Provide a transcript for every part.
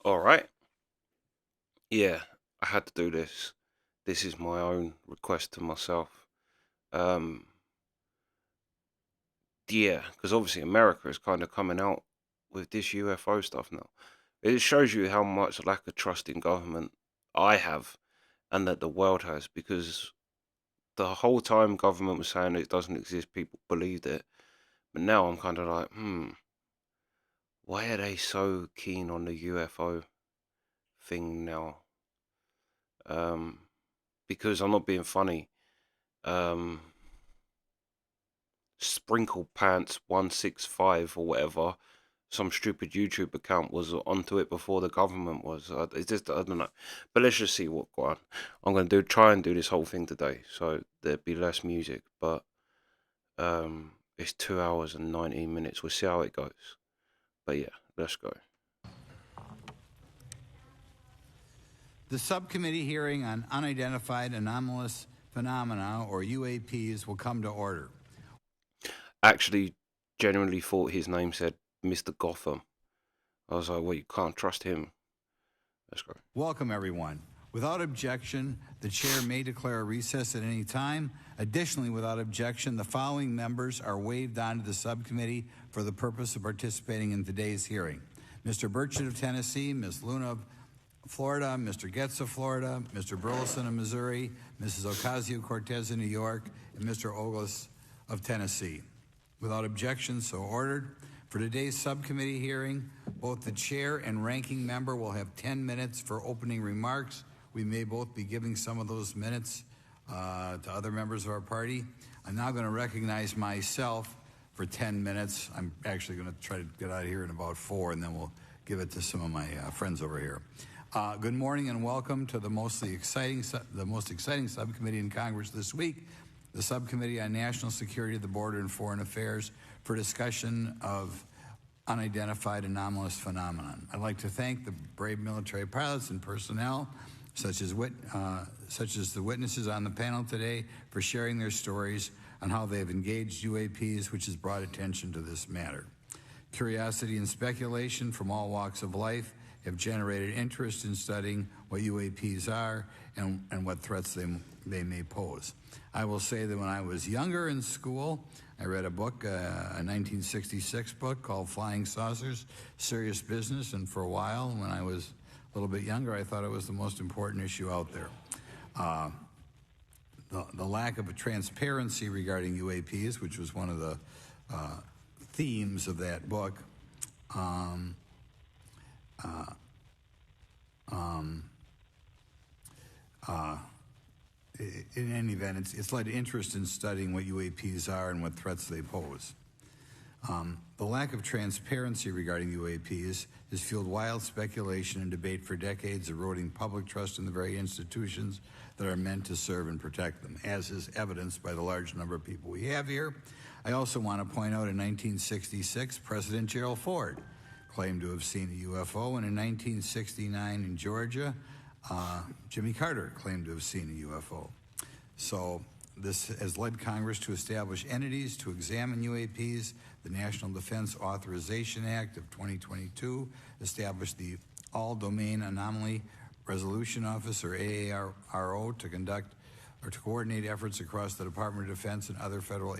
All right. Yeah, I had to do this. This is my own request to myself. Um, yeah, because obviously America is kind of coming out with this UFO stuff now. It shows you how much lack of trust in government I have and that the world has, because the whole time government was saying it doesn't exist, people believed it. But now I'm kind of like, why are they so keen on the UFO thing now? Um, because I'm not being funny. Um, Sprinkle Pants 165 or whatever, some stupid YouTube account was onto it before the government was. It's just I don't know, but let's just see what go on. I'm gonna try and do this whole thing today, so there'd be less music. But it's 2 hours and 19 minutes. We'll see how it goes. But yeah, let's go. The subcommittee hearing on unidentified anomalous phenomena, or UAPs, will come to order. Actually, genuinely thought his name said Mr. Gotham. I was like, well, you can't trust him. Let's go. Welcome, everyone. Without objection, the chair may declare a recess at any time. Additionally, without objection, the following members are waived onto the subcommittee for the purpose of participating in today's hearing: Mr. Burchett of Tennessee, Ms. Luna of Florida, Mr. Getz of Florida, Mr. Burleson of Missouri, Mrs. Ocasio-Cortez of New York, and Mr. Ogles of Tennessee. Without objection, so ordered. For today's subcommittee hearing, both the chair and ranking member will have 10 minutes for opening remarks. We may both be giving some of those minutes to other members of our party. I'm now going to recognize myself for 10 minutes. I'm actually going to try to get out of here in about 4, and then we'll give it to some of my friends over here. Good morning and welcome to the most exciting subcommittee in Congress this week, the Subcommittee on National Security, the Border, and Foreign Affairs, for discussion of unidentified anomalous phenomenon. I'd like to thank the brave military pilots and personnel, such as the witnesses on the panel today, for sharing their stories on how they have engaged UAPs, which has brought attention to this matter. Curiosity and speculation from all walks of life have generated interest in studying what UAPs are and what threats they may pose. I will say that when I was younger in school, I read a book, a 1966 book called Flying Saucers, Serious Business, and for a while, when I was a little bit younger, I thought it was the most important issue out there. The lack of a transparency regarding UAPs, which was one of the themes of that book, in any event, it's led to interest in studying what UAPs are and what threats they pose. The lack of transparency regarding UAPs has fueled wild speculation and debate for decades, eroding public trust in the very institutions that are meant to serve and protect them, as is evidenced by the large number of people we have here. I also want to point out in 1966, President Gerald Ford claimed to have seen a UFO, and in 1969 in Georgia, Jimmy Carter claimed to have seen a UFO. So this has led Congress to establish entities to examine UAPs. The National Defense Authorization Act of 2022 established the All-Domain Anomaly Resolution Office, or AARO, to conduct or to coordinate efforts across the Department of Defense and other federal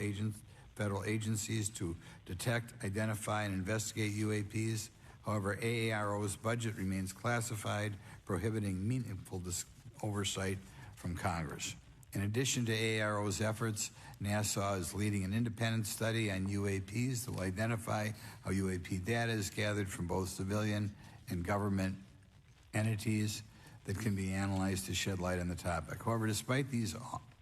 agencies to detect, identify, and investigate UAPs. However, AARO's budget remains classified, prohibiting meaningful oversight from Congress. In addition to AARO's efforts, NASA is leading an independent study on UAPs that will identify how UAP data is gathered from both civilian and government entities that can be analyzed to shed light on the topic. However, despite these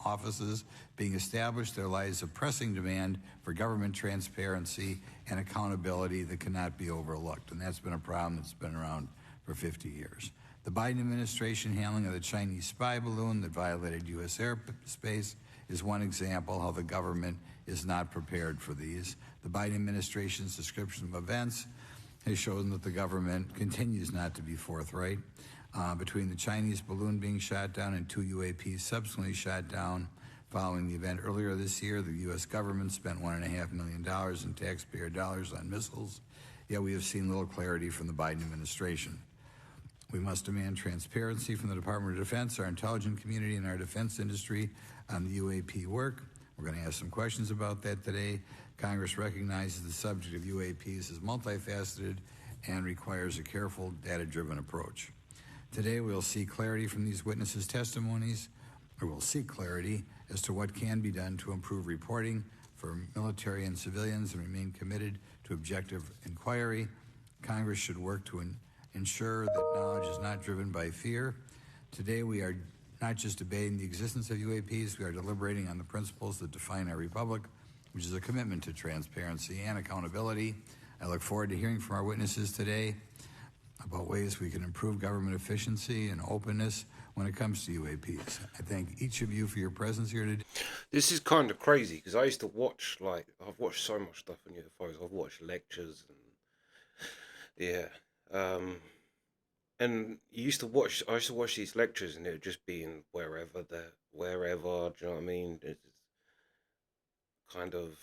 offices being established, there lies a pressing demand for government transparency and accountability that cannot be overlooked, and that's been a problem that's been around for 50 years. The Biden administration handling of the Chinese spy balloon that violated U.S. airspace is one example how the government is not prepared for these. The Biden administration's description of events has shown that the government continues not to be forthright. Between the Chinese balloon being shot down and 2 UAPs subsequently shot down following the event earlier this year, the U.S. government spent $1.5 million in taxpayer dollars on missiles, yet we have seen little clarity from the Biden administration. We must demand transparency from the Department of Defense, our intelligence community, and our defense industry on the UAP work. We're going to ask some questions about that today. Congress recognizes the subject of UAPs as multifaceted and requires a careful, data-driven approach. Today, we'll see clarity from these witnesses' testimonies, or we'll seek clarity as to what can be done to improve reporting for military and civilians and remain committed to objective inquiry. Congress should work to ensure that knowledge is not driven by fear. Today, we are not just debating the existence of UAPs, we are deliberating on the principles that define our republic, which is a commitment to transparency and accountability. I look forward to hearing from our witnesses today about ways we can improve government efficiency and openness when it comes to UAPs. I thank each of you for your presence here today. This is kind of crazy because I used to watch, like, I've watched so much stuff on UFOs. I've watched lectures and and I used to watch these lectures and it would just be in wherever, do you know what I mean? It kind of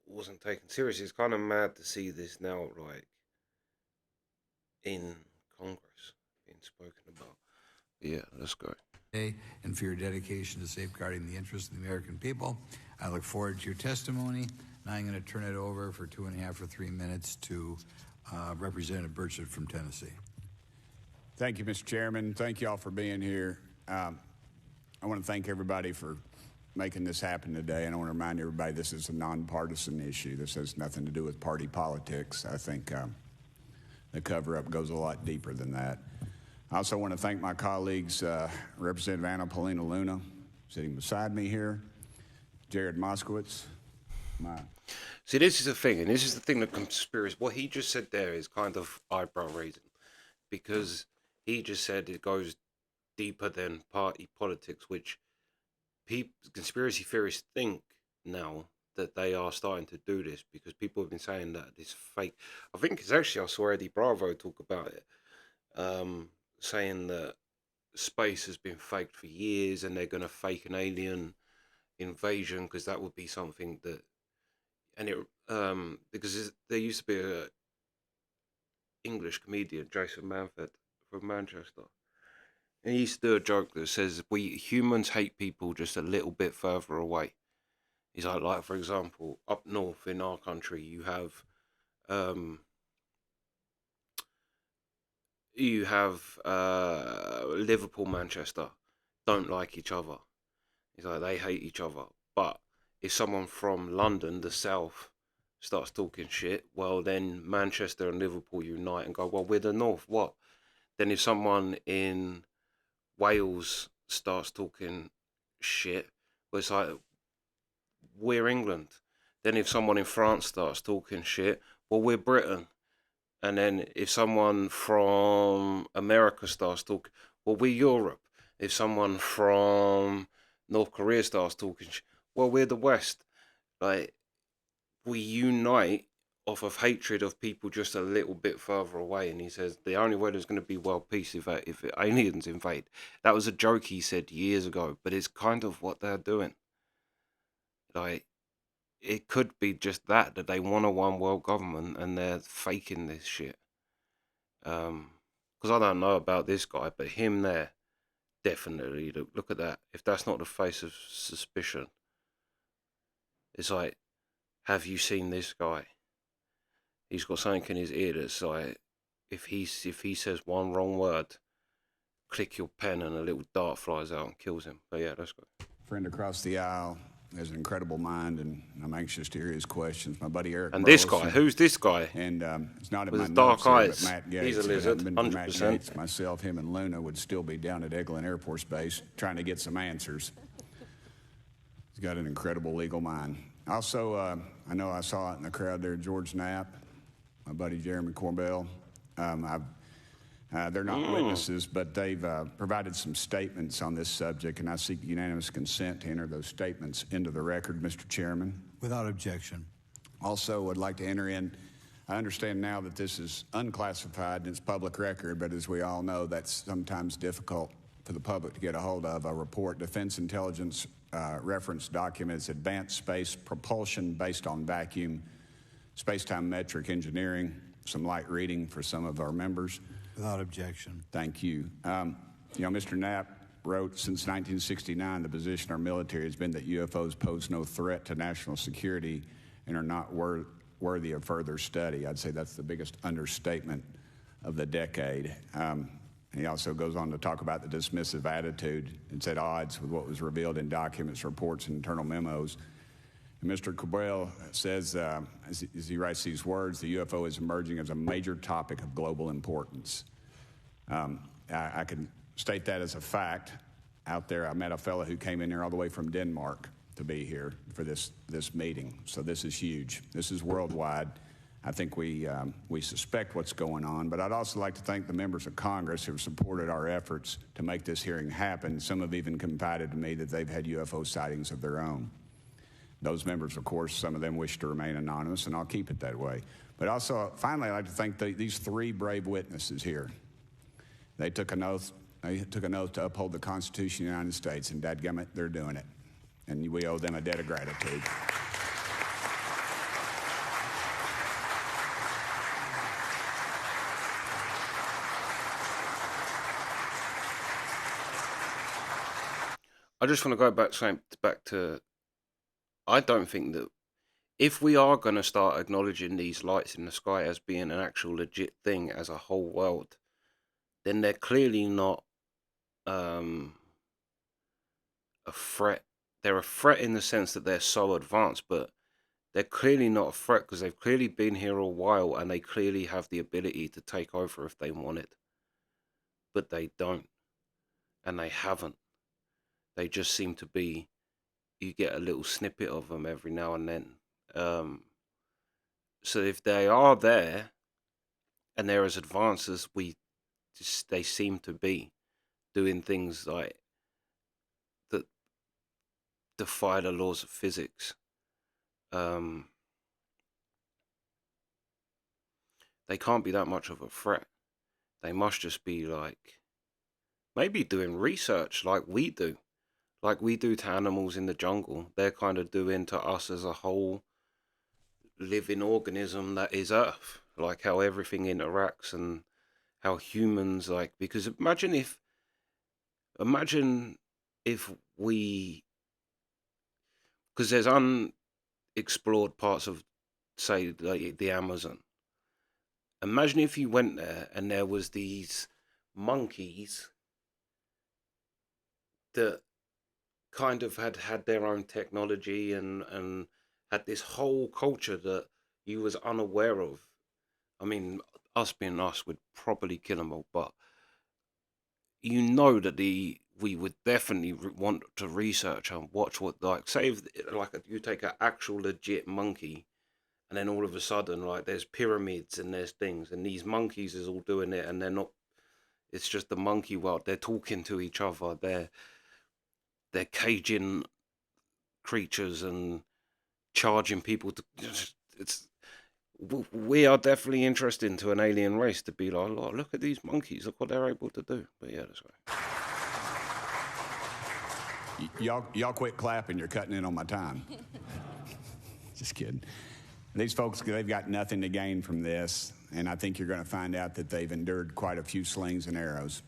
wasn't taken seriously. It's kind of mad to see this now, like, in Congress being spoken about. Yeah, let's go. And for your dedication to safeguarding the interests of the American people. I look forward to your testimony. Now I'm going to turn it over for 2.5 or 3 minutes to Representative Burchett from Tennessee. Thank you, Mr. Chairman. Thank you all for being here. I want to thank everybody for making this happen today, and I want to remind everybody this is a nonpartisan issue. This has nothing to do with party politics. I think the cover-up goes a lot deeper than that. I also want to thank my colleagues, Representative Anna Paulina Luna, sitting beside me here, Jared Moskowitz. See, this is the thing, and this is the thing that conspiracy. What he just said there is kind of eyebrow raising, because he just said it goes deeper than party politics, which conspiracy theorists think now that they are starting to do this because people have been saying that it's fake. I think it's actually, I saw Eddie Bravo talk about it, saying that space has been faked for years and they're going to fake an alien invasion because that would be something that, and it, because there used to be a English comedian, Jason Manford from Manchester, and he used to do a joke that says we humans hate people just a little bit further away. He's like for example, up north in our country, you have Liverpool, Manchester don't like each other. He's like, they hate each other. But if someone from London, the south, starts talking shit, well, then Manchester and Liverpool unite and go, well, we're the north, what? Then if someone in Wales starts talking shit, well, it's like, we're England. Then if someone in France starts talking shit, well, we're Britain. And then if someone from America starts talking, well, we're Europe. If someone from North Korea starts talking shit, well, we're the West. Like, we unite off of hatred of people just a little bit further away. And he says the only way there's going to be world peace if aliens invade. That was a joke he said years ago, but it's kind of what they're doing. Like, it could be just that they want a one world government and they're faking this shit. Because I don't know about this guy, but him there, definitely, look at that. If that's not the face of suspicion, it's like, have you seen this guy? He's got something in his ear that's like, if he says one wrong word, click your pen and a little dart flies out and kills him. But yeah, let's go. Friend across the aisle has an incredible mind, and I'm anxious to hear his questions. My buddy Eric. And this guy, who's this guy? And it's not in with my his dark notes eyes. Here, but Matt Gates. He's a lizard, 100%. Matt Gates, myself, him, and Luna would still be down at Eglin Air Force Base trying to get some answers. He's got an incredible legal mind. Also, I know I saw it in the crowd there, George Knapp, my buddy Jeremy Corbell. They're not witnesses, but they've provided some statements on this subject, and I seek unanimous consent to enter those statements into the record, Mr. Chairman. Without objection. Also, would like to enter in, I understand now that this is unclassified and it's public record, but as we all know, that's sometimes difficult for the public to get a hold of. A report, Defense Intelligence reference documents, Advanced Space Propulsion Based on Vacuum, Space-Time Metric Engineering, some light reading for some of our members. Without objection. Thank you. Mr. Knapp wrote, since 1969, the position our military has been that UFOs pose no threat to national security and are not worthy of further study. I'd say that's the biggest understatement of the decade. He also goes on to talk about the dismissive attitude. It's at odds with what was revealed in documents, reports, and internal memos. And Mr. Cabral says, as he writes these words, the UFO is emerging as a major topic of global importance. I can state that as a fact. Out there, I met a fellow who came in here all the way from Denmark to be here for this meeting. So this is huge. This is worldwide. I think we suspect what's going on, but I'd also like to thank the members of Congress who have supported our efforts to make this hearing happen. Some have even confided to me that they've had UFO sightings of their own. Those members, of course, some of them wish to remain anonymous, and I'll keep it that way. But also, finally, I'd like to thank these three brave witnesses here. They took an oath. They took an oath to uphold the Constitution of the United States, and dadgummit, they're doing it. And we owe them a debt of gratitude. I just want to go back to, I don't think that if we are going to start acknowledging these lights in the sky as being an actual legit thing as a whole world, then they're clearly not a threat. They're a threat in the sense that they're so advanced, but they're clearly not a threat because they've clearly been here a while and they clearly have the ability to take over if they wanted. But they don't, and they haven't. They just seem to be, you get a little snippet of them every now and then. So if they are there and they're as advanced as they seem to be, doing things like that defy the laws of physics, they can't be that much of a threat. They must just be like, maybe doing research like we do to animals in the jungle. They're kind of doing to us as a whole living organism that is Earth, like how everything interacts and how humans, like, because imagine if we, because there's unexplored parts of, say, like the Amazon. Imagine if you went there and there was these monkeys that kind of had their own technology and had this whole culture that you was unaware of. I mean, us being us would probably kill them all, but you know that we would definitely want to research and watch what, like, say if, like, you take an actual legit monkey and then all of a sudden, like, there's pyramids and there's things and these monkeys is all doing it and they're not, it's just the monkey world. They're talking to each other. They're caging creatures and charging people to, we are definitely interested to an alien race to be like, oh, look at these monkeys, look what they're able to do. But yeah, that's right. Y'all quit clapping, you're cutting in on my time. Just kidding. These folks, they've got nothing to gain from this, and I think you're going to find out that they've endured quite a few slings and arrows.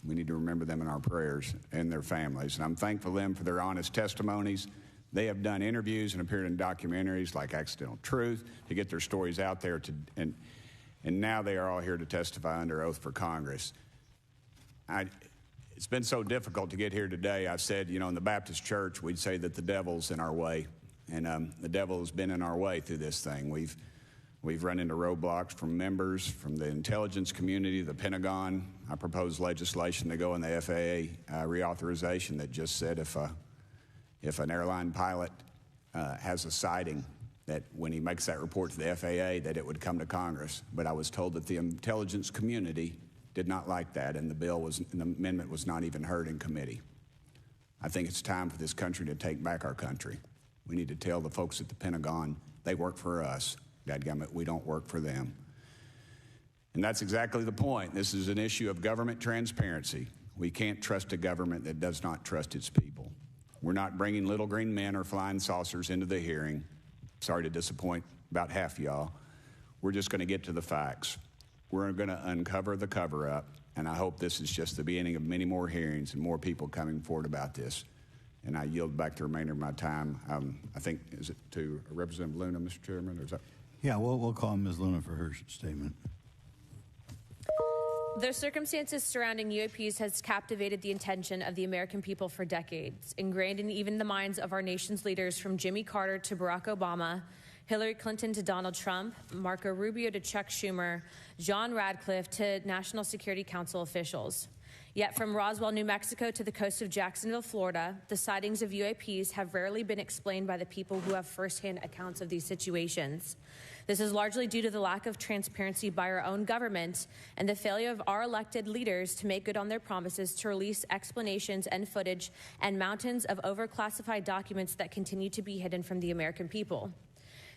We need to remember them in our prayers and their families. And I'm thankful to them for their honest testimonies. They have done interviews and appeared in documentaries like Accidental Truth to get their stories out there. And now they are all here to testify under oath for Congress. It's been so difficult to get here today. I've said, in the Baptist church, we'd say that the devil's in our way. And the devil has been in our way through this thing. We've run into roadblocks from members, from the intelligence community, the Pentagon. I proposed legislation to go in the FAA reauthorization that just said if an airline pilot has a sighting, that when he makes that report to the FAA, that it would come to Congress. But I was told that the intelligence community did not like that, and the amendment was not even heard in committee. I think it's time for this country to take back our country. We need to tell the folks at the Pentagon they work for us. Dadgummit, we don't work for them. And that's exactly the point. This is an issue of government transparency. We can't trust a government that does not trust its people. We're not bringing little green men or flying saucers into the hearing. Sorry to disappoint about half y'all. We're just going to get to the facts. We're going to uncover the cover-up, and I hope this is just the beginning of many more hearings and more people coming forward about this. And I yield back the remainder of my time. I think, is it to Representative Luna, Mr. Chairman? Or is that? Yeah, we'll call Ms. Luna for her statement. The circumstances surrounding UAPs has captivated the attention of the American people for decades, ingrained in even the minds of our nation's leaders from Jimmy Carter to Barack Obama, Hillary Clinton to Donald Trump, Marco Rubio to Chuck Schumer, John Radcliffe to National Security Council officials. Yet from Roswell, New Mexico to the coast of Jacksonville, Florida, the sightings of UAPs have rarely been explained by the people who have firsthand accounts of these situations. This is largely due to the lack of transparency by our own government and the failure of our elected leaders to make good on their promises to release explanations and footage and mountains of overclassified documents that continue to be hidden from the American people.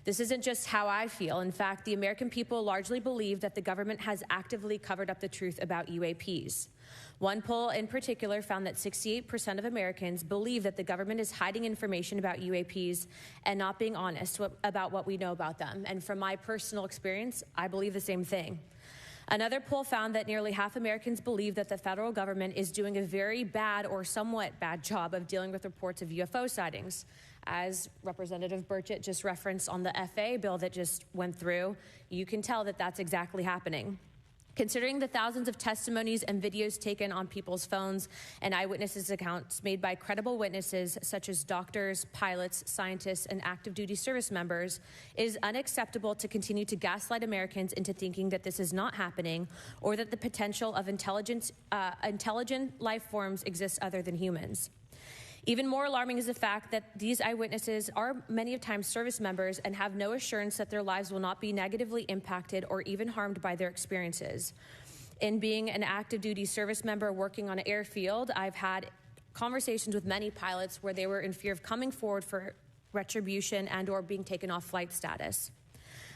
This isn't just how I feel. In fact, the American people largely believe that the government has actively covered up the truth about UAPs. One poll in particular found that 68% of Americans believe that the government is hiding information about UAPs and not being honest about what we know about them. And from my personal experience, I believe the same thing. Another poll found that nearly half Americans believe that the federal government is doing a very bad or somewhat bad job of dealing with reports of UFO sightings. As Representative Burchett just referenced on the FAA bill that just went through, you can tell that that's exactly happening. Considering the thousands of testimonies and videos taken on people's phones and eyewitnesses' accounts made by credible witnesses such as doctors, pilots, scientists, and active duty service members, it is unacceptable to continue to gaslight Americans into thinking that this is not happening or that the potential of intelligent life forms exists other than humans. Even more alarming is the fact that these eyewitnesses are many of times service members and have no assurance that their lives will not be negatively impacted or even harmed by their experiences. In being an active duty service member working on an airfield, I've had conversations with many pilots where they were in fear of coming forward for retribution and or being taken off flight status.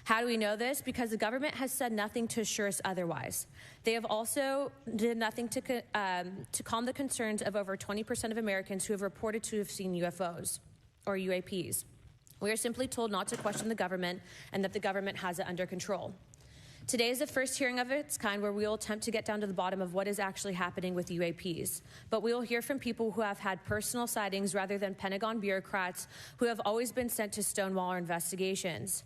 How do we know this? Because the government has said nothing to assure us otherwise. They have also did nothing to calm the concerns of over 20% of Americans who have reported to have seen UFOs or UAPs. We are simply told not to question the government and that the government has it under control. Today is the first hearing of its kind where we will attempt to get down to the bottom of what is actually happening with UAPs. But we will hear from people who have had personal sightings rather than Pentagon bureaucrats who have always been sent to stonewall our investigations.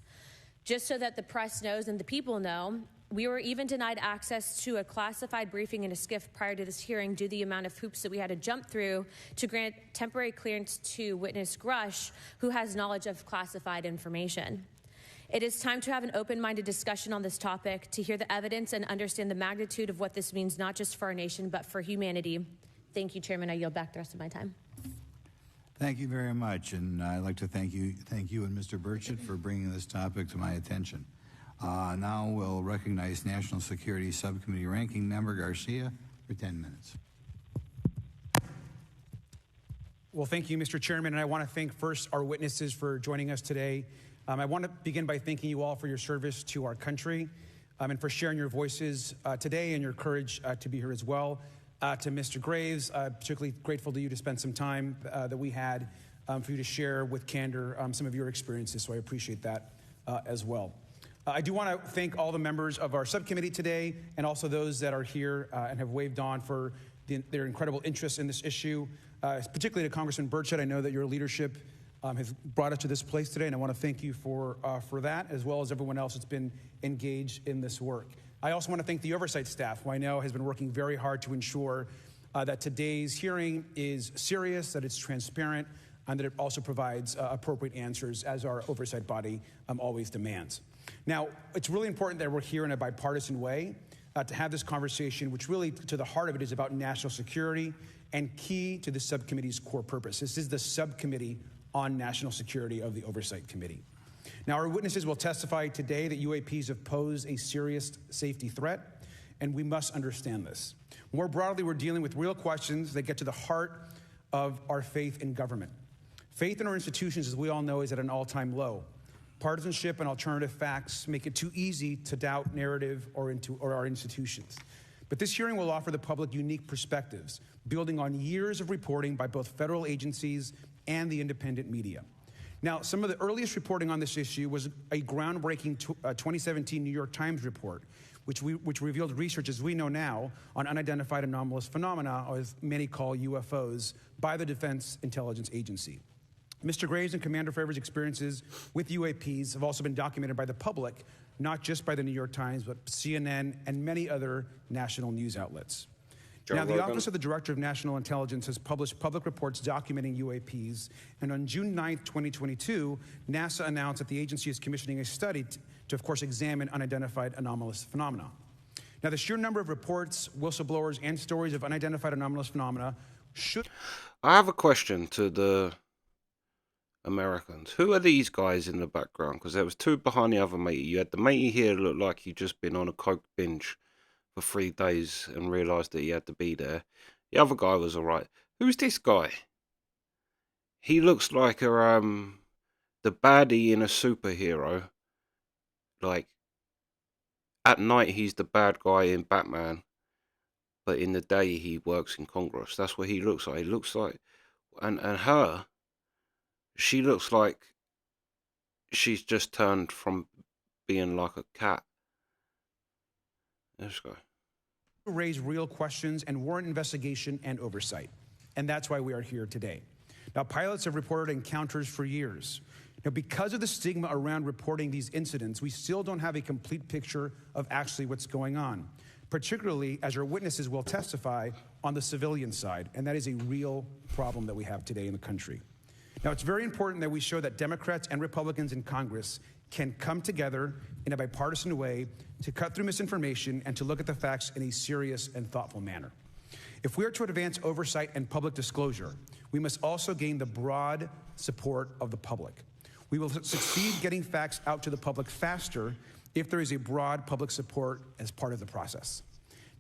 Just so that the press knows and the people know, we were even denied access to a classified briefing in a SCIF prior to this hearing due to the amount of hoops that we had to jump through to grant temporary clearance to witness Grush, who has knowledge of classified information. It is time to have an open-minded discussion on this topic, to hear the evidence and understand the magnitude of what this means not just for our nation, but for humanity. Thank you, Chairman. I yield back the rest of my time. Thank you very much, and I'd like to thank you and Mr. Burchett for bringing this topic to my attention. Now we'll recognize National Security Subcommittee Ranking Member Garcia for 10 minutes. Well, thank you, Mr. Chairman, and I want to thank first our witnesses for joining us today. I want to begin by thanking you all for your service to our country and for sharing your voices today and your courage to be here as well. To Mr. Graves, particularly grateful to you to spend some time that we had for you to share with candor some of your experiences, so I appreciate that as well. I do want to thank all the members of our subcommittee today and also those that are here and have waved on for their incredible interest in this issue, particularly to Congressman Burchett. I know that your leadership has brought us to this place today, and I want to thank you for that, as well as everyone else that's been engaged in this work. I also want to thank the oversight staff, who I know has been working very hard to ensure that today's hearing is serious, that it's transparent, and that it also provides appropriate answers, as our oversight body always demands. Now, it's really important that we're here in a bipartisan way to have this conversation, which really, to the heart of it, is about national security and key to the subcommittee's core purpose. This is the subcommittee on national security of the Oversight Committee. Now, our witnesses will testify today that UAPs have posed a serious safety threat, and we must understand this. More broadly, we're dealing with real questions that get to the heart of our faith in government. Faith in our institutions, as we all know, is at an all-time low. Partisanship and alternative facts make it too easy to doubt narrative or our institutions. But this hearing will offer the public unique perspectives, building on years of reporting by both federal agencies and the independent media. Now, some of the earliest reporting on this issue was a groundbreaking 2017 New York Times report, which revealed research, as we know now, on unidentified anomalous phenomena, or as many call UFOs, by the Defense Intelligence Agency. Mr. Graves and Commander Favor's experiences with UAPs have also been documented by the public, not just by the New York Times, but CNN and many other national news outlets. Now, the Office of the Director of National Intelligence has published public reports documenting UAPs, and on June 9th, 2022, NASA announced that the agency is commissioning a study to, of course, examine unidentified anomalous phenomena. Now, the sheer number of reports, whistleblowers, and stories of unidentified anomalous phenomena should... I have a question to the Americans. Who are these guys in the background? Because there was two behind the other matey. You had the matey here that looked like he'd just been on a coke binge for 3 days and realised that he had to be there. The other guy was alright. Who's this guy? He looks like a the baddie in a superhero. Like, at night he's the bad guy in Batman, but in the day he works in Congress. That's what he looks like. He looks like, and her, she looks like she's just turned from being like a cat. Let's go. Raise real questions and warrant investigation and oversight. And that's why we are here today. Now, pilots have reported encounters for years. Now, because of the stigma around reporting these incidents, we still don't have a complete picture of actually what's going on, particularly as our witnesses will testify on the civilian side. And that is a real problem that we have today in the country. Now, it's very important that we show that Democrats and Republicans in Congress can come together in a bipartisan way to cut through misinformation and to look at the facts in a serious and thoughtful manner. If we are to advance oversight and public disclosure, we must also gain the broad support of the public. We will succeed getting facts out to the public faster if there is a broad public support as part of the process.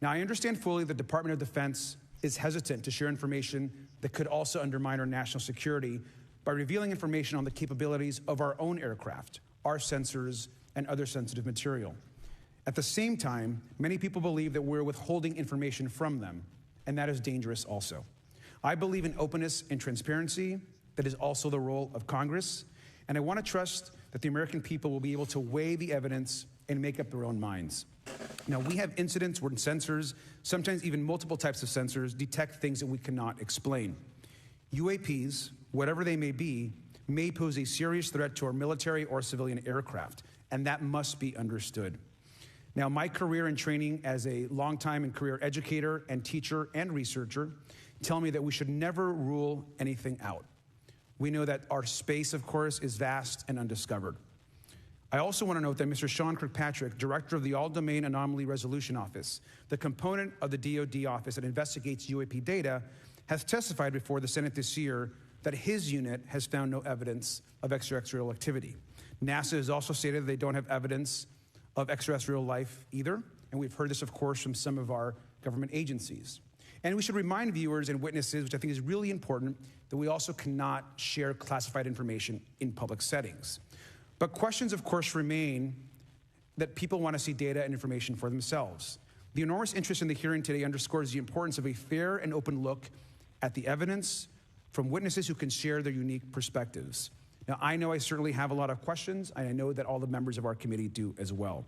Now, I understand fully the Department of Defense is hesitant to share information that could also undermine our national security by revealing information on the capabilities of our own aircraft, our sensors, and other sensitive material. At the same time, many people believe that we're withholding information from them, and that is dangerous also. I believe in openness and transparency. That is also the role of Congress, and I want to trust that the American people will be able to weigh the evidence and make up their own minds. Now, we have incidents where sensors, sometimes even multiple types of sensors, detect things that we cannot explain. UAPs, whatever they may pose a serious threat to our military or civilian aircraft, and that must be understood. Now, my career and training as a longtime and career educator and teacher and researcher tell me that we should never rule anything out. We know that our space, of course, is vast and undiscovered. I also want to note that Mr. Sean Kirkpatrick, director of the All-Domain Anomaly Resolution Office, the component of the DoD office that investigates UAP data, has testified before the Senate this year that his unit has found no evidence of extraterrestrial activity. NASA has also stated that they don't have evidence of extraterrestrial life either, and we've heard this, of course, from some of our government agencies. And we should remind viewers and witnesses, which I think is really important, that we also cannot share classified information in public settings. But questions, of course, remain that people want to see data and information for themselves. The enormous interest in the hearing today underscores the importance of a fair and open look at the evidence from witnesses who can share their unique perspectives. Now, I know I certainly have a lot of questions, and I know that all the members of our committee do as well.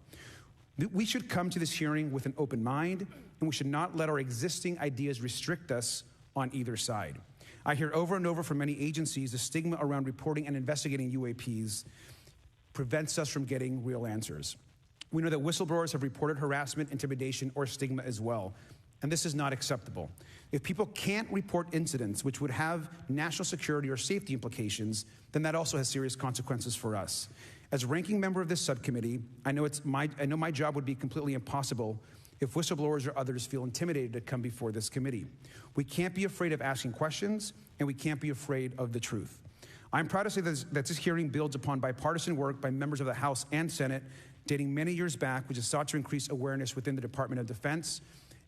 We should come to this hearing with an open mind, and we should not let our existing ideas restrict us on either side. I hear over and over from many agencies the stigma around reporting and investigating UAPs prevents us from getting real answers. We know that whistleblowers have reported harassment, intimidation, or stigma as well, and this is not acceptable. If people can't report incidents which would have national security or safety implications, then that also has serious consequences for us. As ranking member of this subcommittee, I know my job would be completely impossible if whistleblowers or others feel intimidated to come before this committee. We can't be afraid of asking questions, and we can't be afraid of the truth. I'm proud to say that this hearing builds upon bipartisan work by members of the House and Senate dating many years back, which is sought to increase awareness within the Department of Defense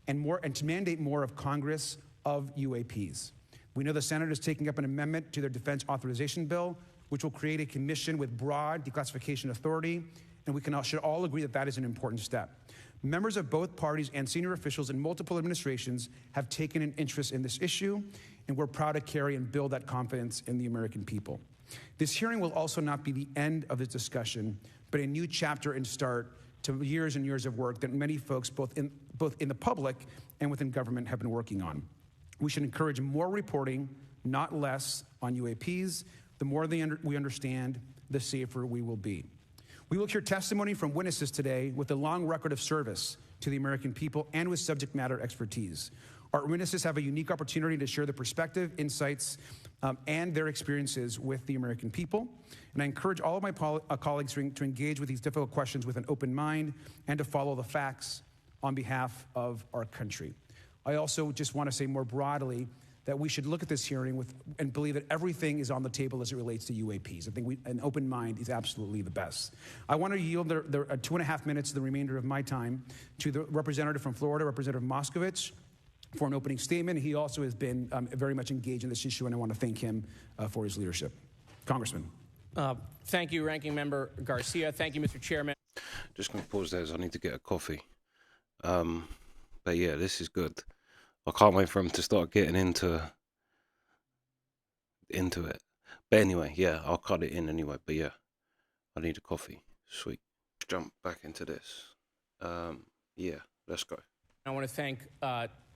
and to mandate more of Congress of UAPs. We know the Senate is taking up an amendment to their defense authorization bill, which will create a commission with broad declassification authority, and we should all agree that that is an important step. Members of both parties and senior officials in multiple administrations have taken an interest in this issue, and we're proud to carry and build that confidence in the American people. This hearing will also not be the end of this discussion, but a new chapter and start to years and years of work that many folks, both in the public and within government, have been working on. We should encourage more reporting, not less, on UAPs. The more we understand, the safer we will be. We will hear testimony from witnesses today with a long record of service to the American people and with subject matter expertise. Our witnesses have a unique opportunity to share their perspective, insights, and their experiences with the American people. And I encourage all of my colleagues to engage with these difficult questions with an open mind and to follow the facts on behalf of our country. I also just want to say more broadly that we should look at this hearing and believe that everything is on the table as it relates to UAPs. I think an open mind is absolutely the best. I want to yield the 2.5 minutes, the remainder of my time, to the representative from Florida, Representative Moskowitz, for an opening statement. He also has been very much engaged in this issue, and I want to thank him for his leadership. Congressman. Thank you, Ranking Member Garcia. Thank you, Mr. Chairman. Just going to pause there as I need to get a coffee. But yeah, this is good. I can't wait for him to start getting into it. But anyway, yeah, I'll cut it in anyway. But yeah, I need a coffee. Sweet. Jump back into this. Yeah, let's go. I want to thank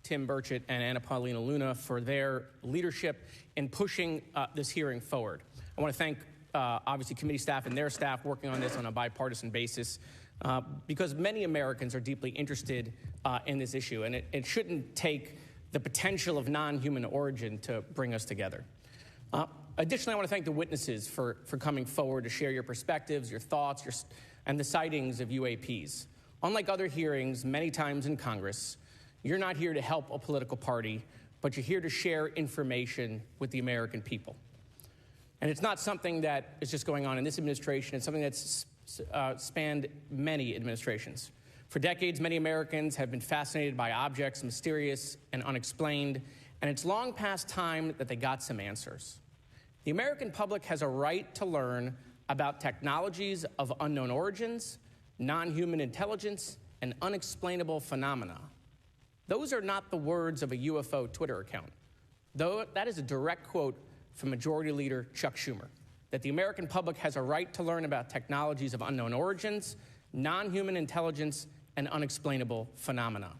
Tim Burchett and Anna Paulina Luna for their leadership in pushing this hearing forward. I want to thank, obviously, committee staff and their staff working on this on a bipartisan basis because many Americans are deeply interested in this issue, and it shouldn't take the potential of non-human origin to bring us together. Additionally, I want to thank the witnesses for coming forward to share your perspectives, your thoughts, and the sightings of UAPs. Unlike other hearings many times in Congress, you're not here to help a political party, but you're here to share information with the American people. And it's not something that is just going on in this administration. It's something that's spanned many administrations. For decades, many Americans have been fascinated by objects mysterious and unexplained, and it's long past time that they got some answers. The American public has a right to learn about technologies of unknown origins, non-human intelligence, and unexplainable phenomena. Those are not the words of a UFO Twitter account. Though that is a direct quote from Majority Leader Chuck Schumer, that the American public has a right to learn about technologies of unknown origins, non-human intelligence, and unexplainable phenomena.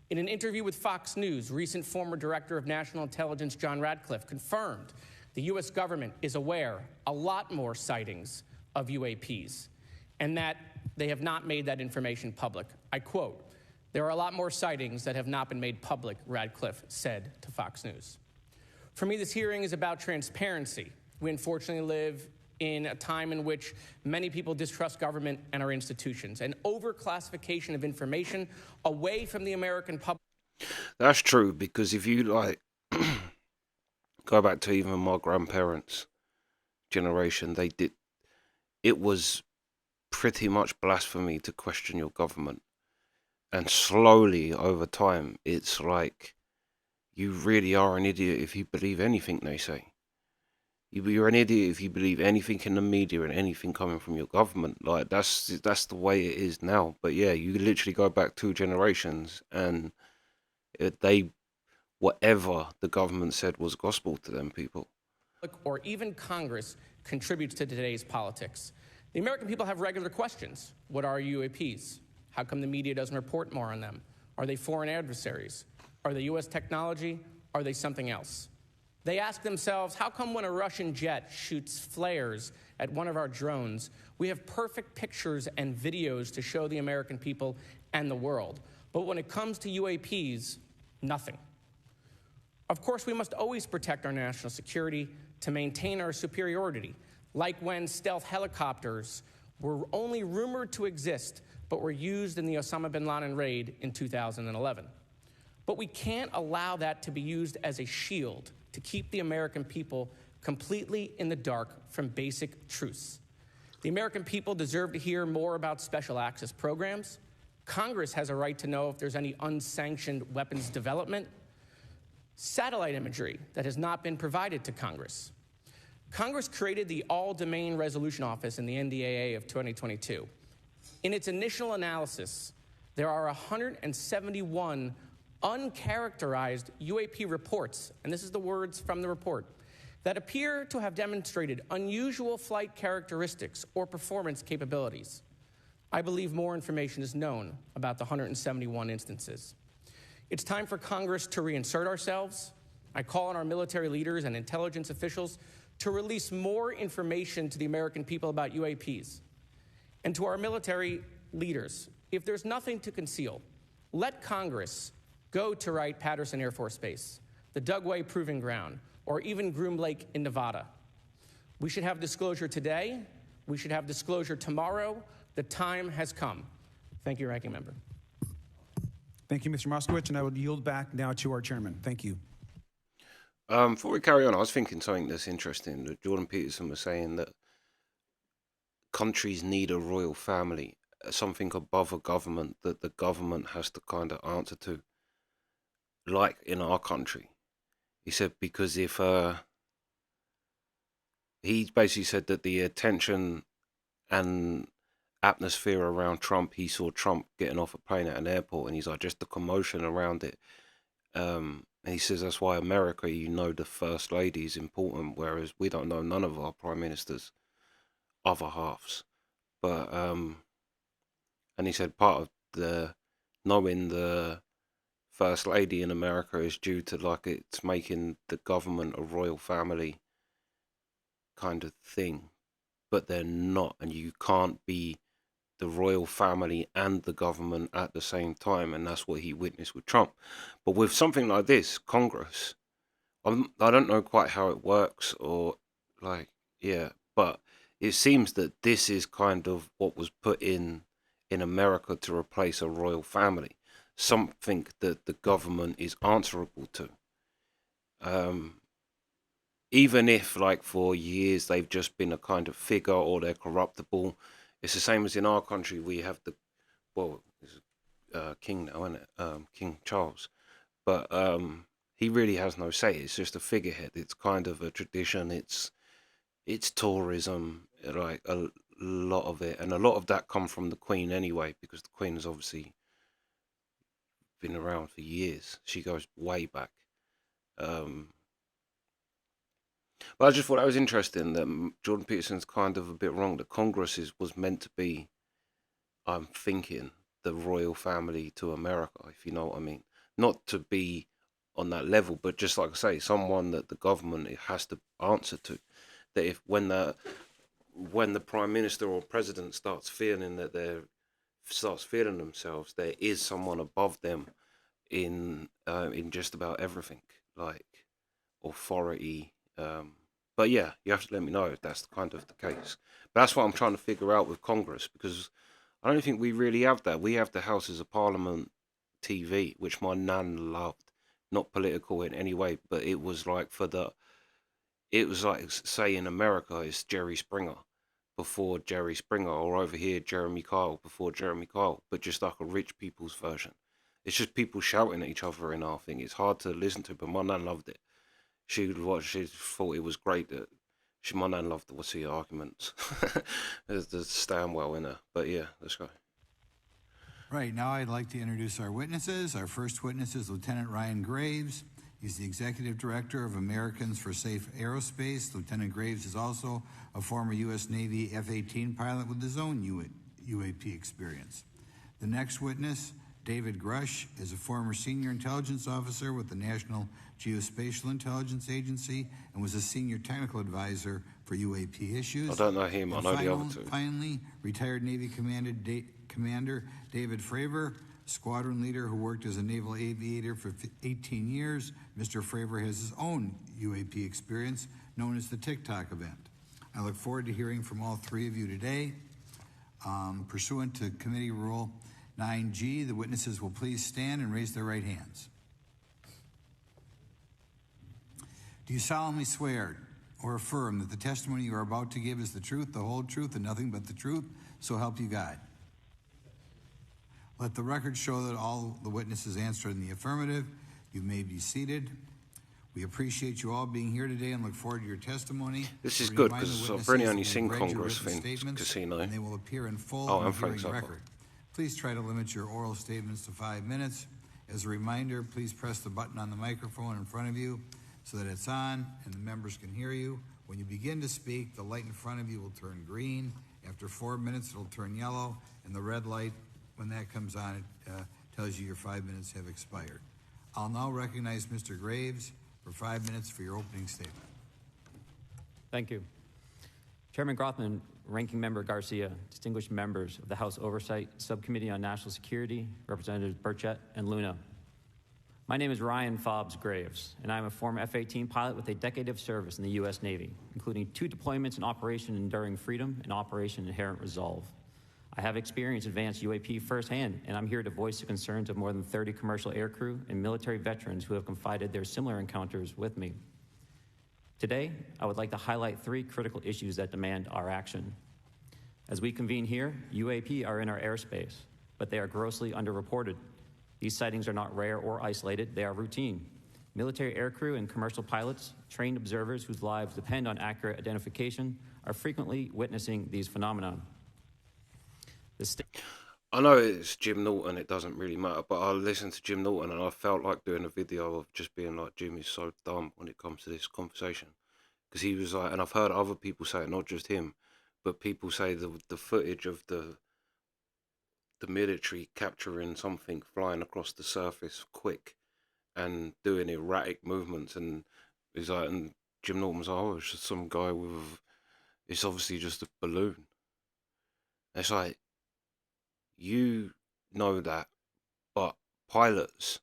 In an interview with Fox News, recent former Director of National Intelligence John Ratcliffe confirmed the U.S. government is aware a lot more sightings of UAPs, and that they have not made that information public. I quote, "There are a lot more sightings that have not been made public," Ratcliffe said to Fox News. For me, this hearing is about transparency. We unfortunately live in a time in which many people distrust government and our institutions, and overclassification of information away from the American public. That's true, because if you go back to even my grandparents' generation, it was pretty much blasphemy to question your government. And slowly over time, it's like you really are an idiot if you believe anything they say. You're an idiot if you believe anything in the media and anything coming from your government. Like that's the way it is now. But yeah, you literally go back 2 generations and whatever the government said was gospel to them people. Or even Congress contributes to today's politics. The American people have regular questions. What are UAPs? How come the media doesn't report more on them? Are they foreign adversaries? Are they U.S. technology? Are they something else? They ask themselves, how come when a Russian jet shoots flares at one of our drones, we have perfect pictures and videos to show the American people and the world, but when it comes to UAPs, nothing? Of course, we must always protect our national security to maintain our superiority, like when stealth helicopters were only rumored to exist, but were used in the Osama bin Laden raid in 2011. But we can't allow that to be used as a shield to keep the American people completely in the dark from basic truths. The American people deserve to hear more about special access programs. Congress has a right to know if there's any unsanctioned weapons development. Satellite imagery that has not been provided to Congress. Congress created the All-Domain Resolution Office in the NDAA of 2022. In its initial analysis, there are 171 uncharacterized UAP reports, and this is the words from the report, that appear to have demonstrated unusual flight characteristics or performance capabilities. I believe more information is known about the 171 instances. It's time for Congress to reinsert ourselves. I call on our military leaders and intelligence officials to release more information to the American people about UAPs. And to our military leaders, if there's nothing to conceal, let Congress go to Wright-Patterson Air Force Base, the Dugway Proving Ground, or even Groom Lake in Nevada. We should have disclosure today. We should have disclosure tomorrow. The time has come. Thank you, Ranking Member. Thank you, Mr. Moskowitz, and I would yield back now to our chairman. Thank you. Before we carry on, I was thinking something that's interesting. That Jordan Peterson was saying that countries need a royal family, something above a government that the government has to kind of answer to, like in our country. He said because if he basically said that the attention and atmosphere around Trump, he saw Trump getting off a plane at an airport, and he's like, just the commotion around it. And he says that's why America, the first lady is important, whereas we don't know none of our prime ministers' other halves. But and he said part of the knowing the first lady in America is due to like it's making the government a royal family kind of thing, but they're not, and you can't be the royal family and the government at the same time, and that's what he witnessed with Trump. But with something like this, Congress, I don't know quite how it works, or like, yeah, but it seems that this is kind of what was put in America to replace a royal family, something that the government is answerable to. Even if, like, for years they've just been a kind of figure or they're corruptible, it's the same as in our country. We have it's King now, isn't it? King Charles. But he really has no say. It's just a figurehead. It's kind of a tradition. It's tourism, like a lot of it. And a lot of that come from the Queen anyway, because the Queen has obviously been around for years. She goes way back. But I just thought that was interesting that Jordan Peterson's kind of a bit wrong. That Congress was meant to be, I'm thinking, the royal family to America, if you know what I mean. Not to be on that level, but just like I say, someone that the government has to answer to. That if when the prime minister or president starts feeling themselves, there is someone above them in just about everything, like authority. But yeah, you have to let me know if that's kind of the case. But that's what I'm trying to figure out with Congress, because I don't think we really have that. We have the Houses of Parliament TV, which my nan loved. Not political in any way, but it was like it was like, say in America, it's Jerry Springer before Jerry Springer, or over here, Jeremy Kyle before Jeremy Kyle, but just like a rich people's version. It's just people shouting at each other in our thing. It's hard to listen to, but my nan loved it. She thought it was great that my nan loved the arguments. There's the Stanwell in her. But yeah, let's go. Right, now I'd like to introduce our witnesses. Our first witness is Lieutenant Ryan Graves. He's the Executive Director of Americans for Safe Aerospace. Lieutenant Graves is also a former U.S. Navy F-18 pilot with his own UAP experience. The next witness, David Grush, is a former senior intelligence officer with the National Geospatial Intelligence Agency and was a senior technical advisor for UAP issues. I don't know him, I know the other two. Finally, retired Navy Commander David Fravor, squadron leader who worked as a naval aviator for 18 years. Mr. Fravor has his own UAP experience, known as the TikTok event. I look forward to hearing from all three of you today. Pursuant to Committee Rule 9G, the witnesses will please stand and raise their right hands. Do you solemnly swear or affirm that the testimony you are about to give is the truth, the whole truth, and nothing but the truth, so help you God? Let the record show that all the witnesses answered in the affirmative. You may be seated. We appreciate you all being here today and look forward to your testimony. This is good because I've really only seen Congress Casino. And they will appear in full on the hearing record. Please try to limit your oral statements to 5 minutes. As a reminder, please press the button on the microphone in front of you so that it's on and the members can hear you. When you begin to speak, the light in front of you will turn green After 4 minutes, it'll turn yellow, and the red light, when that comes on, it tells you your 5 minutes have expired. I'll now recognize Mr. Graves for 5 minutes for your opening statement. Thank you. Chairman Grothman, Ranking Member Garcia, distinguished members of the House Oversight Subcommittee on National Security, Representatives Burchett and Luna. My name is Ryan Fobbs Graves, and I'm a former F-18 pilot with a decade of service in the U.S. Navy, including 2 deployments in Operation Enduring Freedom and Operation Inherent Resolve. I have experienced advanced UAP firsthand, and I'm here to voice the concerns of more than 30 commercial aircrew and military veterans who have confided their similar encounters with me. Today, I would like to highlight 3 critical issues that demand our action. As we convene here, UAP are in our airspace, but they are grossly underreported. These sightings are not rare or isolated, they are routine. Military aircrew and commercial pilots, trained observers whose lives depend on accurate identification, are frequently witnessing these phenomena. I know it's Jim Norton, it doesn't really matter, but I listened to Jim Norton and I felt like doing a video of just being like, Jim is so dumb when it comes to this conversation. Because he was like, and I've heard other people say it, not just him, but people say the footage of the military capturing something flying across the surface quick and doing erratic movements, and he's like, and Jim Norton was like, oh, it's just some guy with, it's obviously just a balloon. And it's like, you know that, but pilots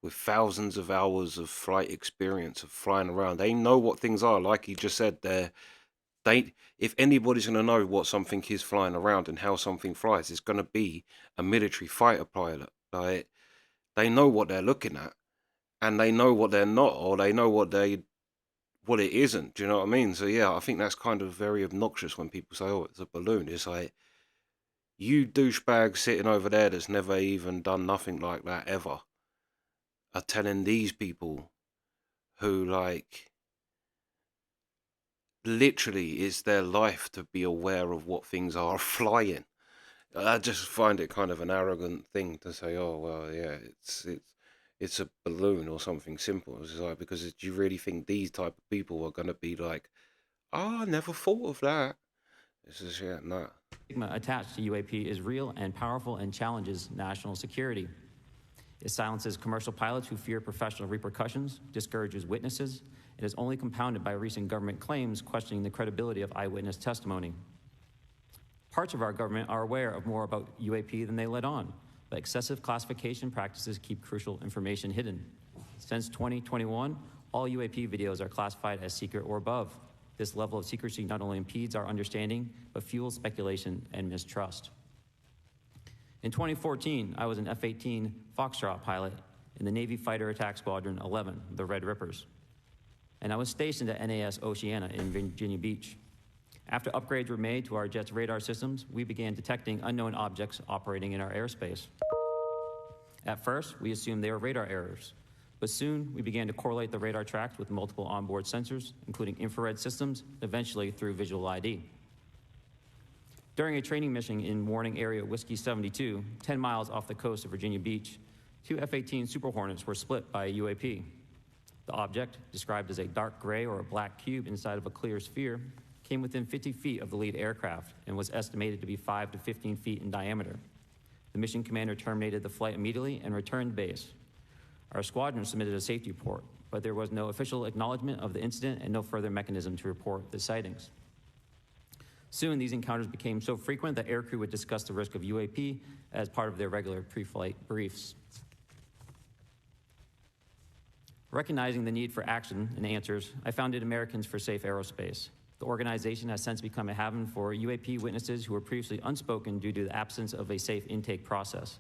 with thousands of hours of flight experience of flying around, they know what things are. Like he just said, if anybody's going to know what something is flying around and how something flies, it's going to be a military fighter pilot. Like, they know what they're looking at, and they know what they're not, or they know what it isn't. Do you know what I mean? So yeah, I think that's kind of very obnoxious when people say, oh, it's a balloon. It's like, you douchebag sitting over there that's never even done nothing like that ever are telling these people who, like, literally it's their life to be aware of what things are flying. I just find it kind of an arrogant thing to say, oh, well, yeah, it's a balloon or something simple. It's like, because do you really think these type of people are going to be like, oh, I never thought of that? This is, yeah, no. Stigma attached to UAP is real and powerful and challenges national security. It silences commercial pilots who fear professional repercussions, discourages witnesses, and is only compounded by recent government claims questioning the credibility of eyewitness testimony. Parts of our government are aware of more about UAP than they let on, but excessive classification practices keep crucial information hidden. Since 2021, all UAP videos are classified as secret or above. This level of secrecy not only impedes our understanding, but fuels speculation and mistrust. In 2014, I was an F-18 Foxtrot pilot in the Navy Fighter Attack Squadron 11, the Red Rippers. And I was stationed at NAS Oceana in Virginia Beach. After upgrades were made to our jet's radar systems, we began detecting unknown objects operating in our airspace. At first, we assumed they were radar errors, but soon we began to correlate the radar tracks with multiple onboard sensors, including infrared systems, eventually through visual ID. During a training mission in Warning Area Whiskey 72, 10 miles off the coast of Virginia Beach, 2 F-18 Super Hornets were split by a UAP. The object, described as a dark gray or a black cube inside of a clear sphere, came within 50 feet of the lead aircraft and was estimated to be 5 to 15 feet in diameter. The mission commander terminated the flight immediately and returned to base. Our squadron submitted a safety report, but there was no official acknowledgement of the incident and no further mechanism to report the sightings. Soon, these encounters became so frequent that aircrew would discuss the risk of UAP as part of their regular pre-flight briefs. Recognizing the need for action and answers, I founded Americans for Safe Aerospace. The organization has since become a haven for UAP witnesses who were previously unspoken due to the absence of a safe intake process.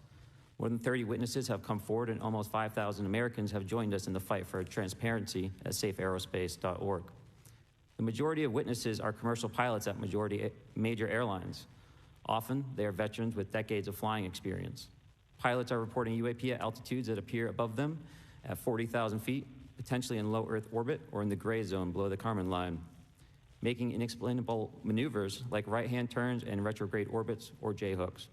More than 30 witnesses have come forward, and almost 5,000 Americans have joined us in the fight for transparency at safeaerospace.org. The majority of witnesses are commercial pilots at major airlines. Often, they are veterans with decades of flying experience. Pilots are reporting UAP at altitudes that appear above them at 40,000 feet, potentially in low Earth orbit or in the gray zone below the Kármán line, making inexplainable maneuvers like right-hand turns and retrograde orbits or J-hooks.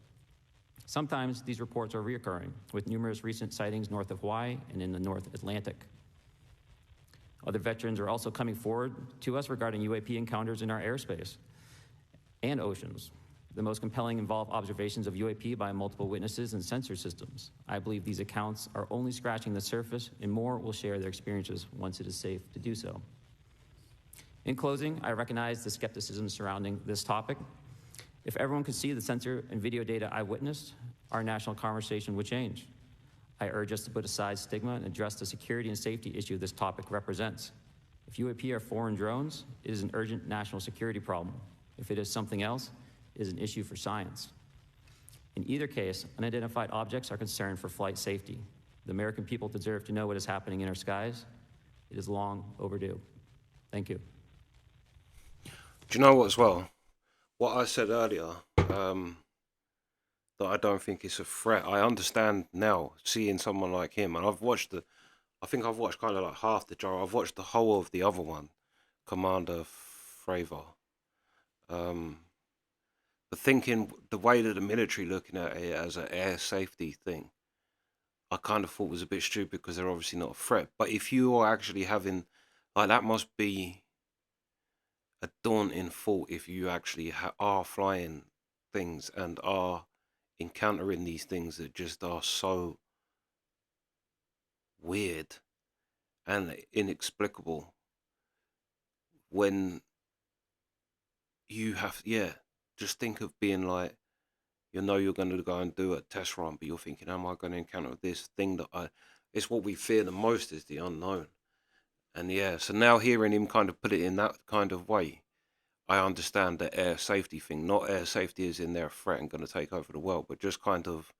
Sometimes these reports are reoccurring, with numerous recent sightings north of Hawaii and in the North Atlantic. Other veterans are also coming forward to us regarding UAP encounters in our airspace and oceans. The most compelling involve observations of UAP by multiple witnesses and sensor systems. I believe these accounts are only scratching the surface, and more will share their experiences once it is safe to do so. In closing, I recognize the skepticism surrounding this topic. If everyone could see the sensor and video data I witnessed, our national conversation would change. I urge us to put aside stigma and address the security and safety issue this topic represents. If UAP are foreign drones, it is an urgent national security problem. If it is something else, it is an issue for science. In either case, unidentified objects are concerned for flight safety. The American people deserve to know what is happening in our skies. It is long overdue. Thank you. Do you know what as well? What I said earlier, that I don't think it's a threat. I understand now, seeing someone like him, and I think I've watched kind of like half the jar. I've watched the whole of the other one, Commander Fravor. But thinking the way that the military looking at it as an air safety thing, I kind of thought was a bit stupid because they're obviously not a threat. But if you are actually having, like, that must be a daunting thought if you actually are flying things and are encountering these things that just are so weird and inexplicable when you have, yeah, just think of being like, you know, you're going to go and do a test run, but you're thinking, am I going to encounter this thing that it's what we fear the most is the unknown. And yeah, so now hearing him kind of put it in that kind of way, I understand the air safety thing. Not air safety is in their threat and going to take over the world, but just kind of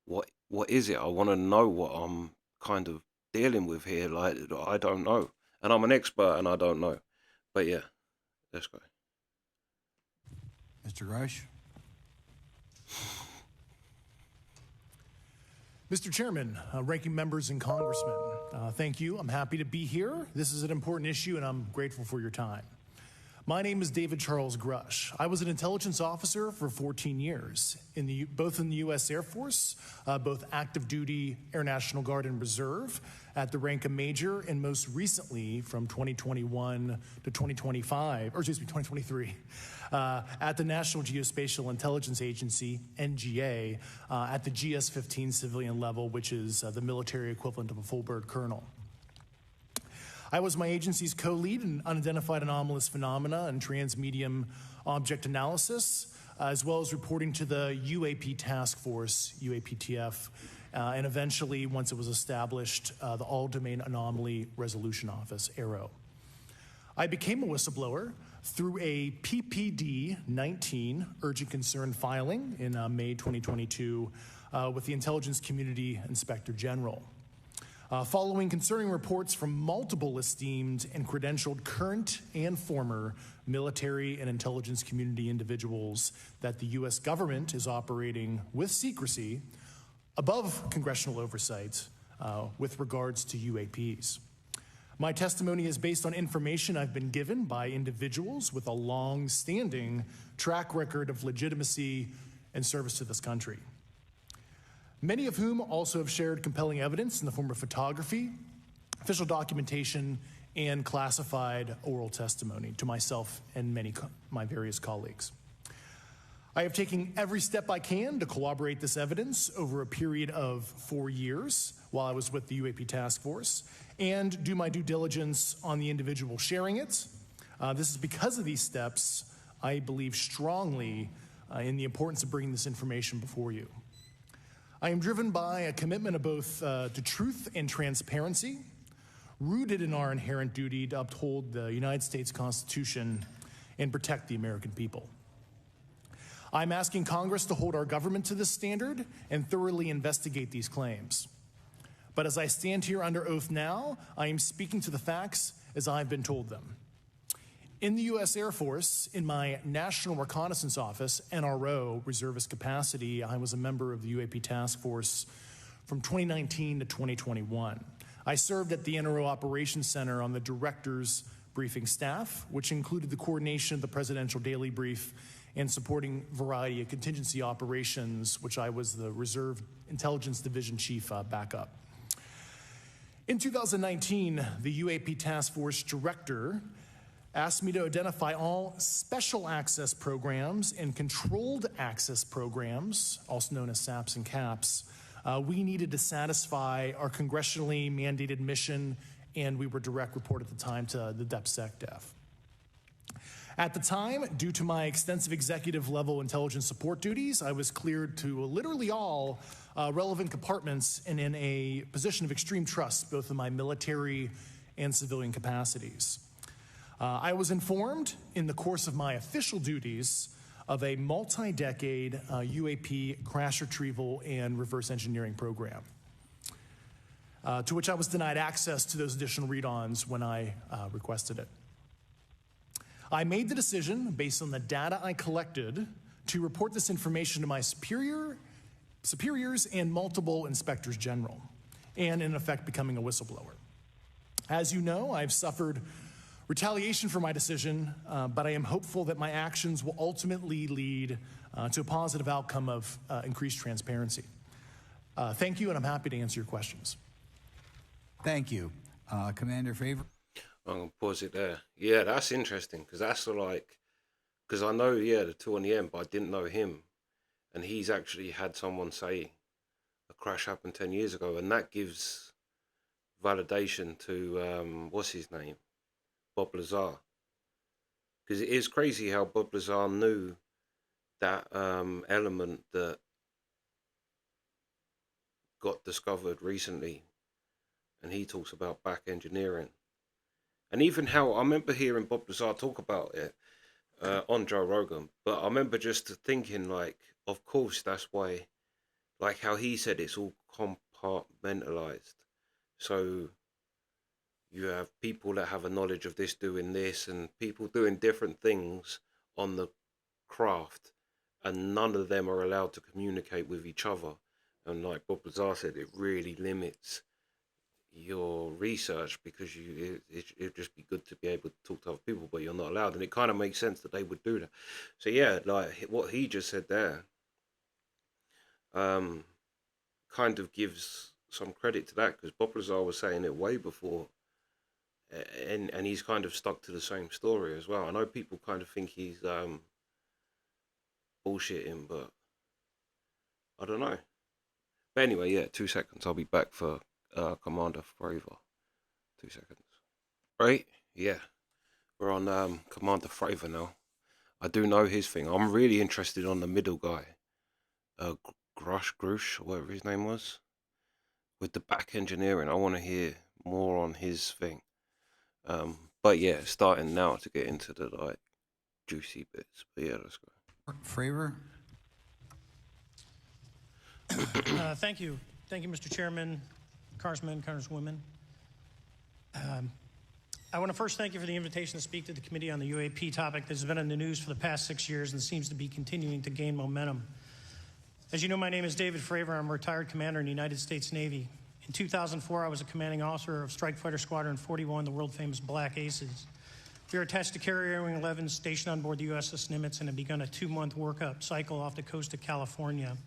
what is it? I want to know what I'm kind of dealing with here. Like, I don't know. And I'm an expert and I don't know. But yeah, let's go. Mr. Grush? Mr. Chairman, ranking members and congressmen, thank you. I'm happy to be here. This is an important issue, and I'm grateful for your time. My name is David Charles Grush. I was an intelligence officer for 14 years, both in the U.S. Air Force, both active duty, Air National Guard, and Reserve, at the rank of major, and most recently from 2021 to 2023, at the National Geospatial Intelligence Agency, NGA, at the GS-15 civilian level, which is the military equivalent of a full bird colonel. I was my agency's co-lead in unidentified anomalous phenomena and transmedium object analysis, as well as reporting to the UAP task force, UAPTF, and eventually, once it was established, the All-Domain Anomaly Resolution Office, AARO. I became a whistleblower through a PPD-19 urgent concern filing in May 2022 with the Intelligence Community Inspector General. Following concerning reports from multiple esteemed and credentialed current and former military and intelligence community individuals that the U.S. government is operating with secrecy above congressional oversight with regards to UAPs. My testimony is based on information I've been given by individuals with a long-standing track record of legitimacy and service to this country, many of whom also have shared compelling evidence in the form of photography, official documentation, and classified oral testimony to myself and my various colleagues. I have taken every step I can to corroborate this evidence over a period of 4 years while I was with the UAP Task Force and do my due diligence on the individual sharing it. This is because of these steps, I believe strongly in the importance of bringing this information before you. I am driven by a commitment of both to truth and transparency, rooted in our inherent duty to uphold the United States Constitution and protect the American people. I'm asking Congress to hold our government to this standard and thoroughly investigate these claims. But as I stand here under oath now, I am speaking to the facts as I've been told them. In the U.S. Air Force, in my National Reconnaissance Office, NRO, reservist capacity, I was a member of the UAP Task Force from 2019 to 2021. I served at the NRO Operations Center on the Director's Briefing staff, which included the coordination of the Presidential Daily Brief and supporting variety of contingency operations, which I was the Reserve Intelligence Division Chief backup. In 2019, the UAP Task Force Director asked me to identify all special access programs and controlled access programs, also known as SAPs and CAPs, we needed to satisfy our congressionally mandated mission, and we were direct report at the time to the DepSecDef. At the time, due to my extensive executive level intelligence support duties, I was cleared to literally all relevant compartments and in a position of extreme trust, both in my military and civilian capacities. I was informed in the course of my official duties of a multi-decade UAP crash retrieval and reverse engineering program, to which I was denied access to those additional read-ons when I requested it. I made the decision, based on the data I collected, to report this information to my superiors and multiple inspectors general, and in effect becoming a whistleblower. As you know, I've suffered retaliation for my decision, but I am hopeful that my actions will ultimately lead to a positive outcome of increased transparency. Thank you, and I'm happy to answer your questions. Thank you. Commander Favor? I'm going to pause it there. Yeah, that's interesting, because that's like, because I know, yeah, the two on the end, but I didn't know him. And he's actually had someone say a crash happened 10 years ago, and that gives validation to, what's his name? Bob Lazar. Because it is crazy how Bob Lazar knew that element that got discovered recently. And he talks about back engineering. And even how I remember hearing Bob Lazar talk about it on Joe Rogan, but I remember just thinking, like, of course, that's why, like how he said, it's all compartmentalized. So you have people that have a knowledge of this doing this, and people doing different things on the craft, and none of them are allowed to communicate with each other. And like Bob Lazar said, it really limits your research, because it'd just be good to be able to talk to other people, but you're not allowed. And it kind of makes sense that they would do that. So yeah, like what he just said there kind of gives some credit to that, because Bob Lazar was saying it way before, and he's kind of stuck to the same story as well. I know people kind of think he's bullshitting, but I don't know. But anyway, yeah, 2 seconds, I'll be back for Commander Fravor. 2 seconds. Right? Yeah. We're on Commander Fravor now. I do know his thing. I'm really interested on the middle guy. Grush, or whatever his name was. With the back engineering. I want to hear more on his thing. But yeah, starting now to get into the like juicy bits. But yeah, let's go. Fravor? Thank you. Thank you, Mr. Chairman, Congressmen, Congresswomen. I want to first thank you for the invitation to speak to the committee on the UAP topic that has been in the news for the past 6 years and seems to be continuing to gain momentum. As you know, my name is David Fravor. I'm a retired commander in the United States Navy. In 2004, I was a commanding officer of Strike Fighter Squadron 41, the world-famous Black Aces. We were attached to Carrier Wing 11, stationed on board the USS Nimitz, and had begun a 2-month workup cycle off the coast of California.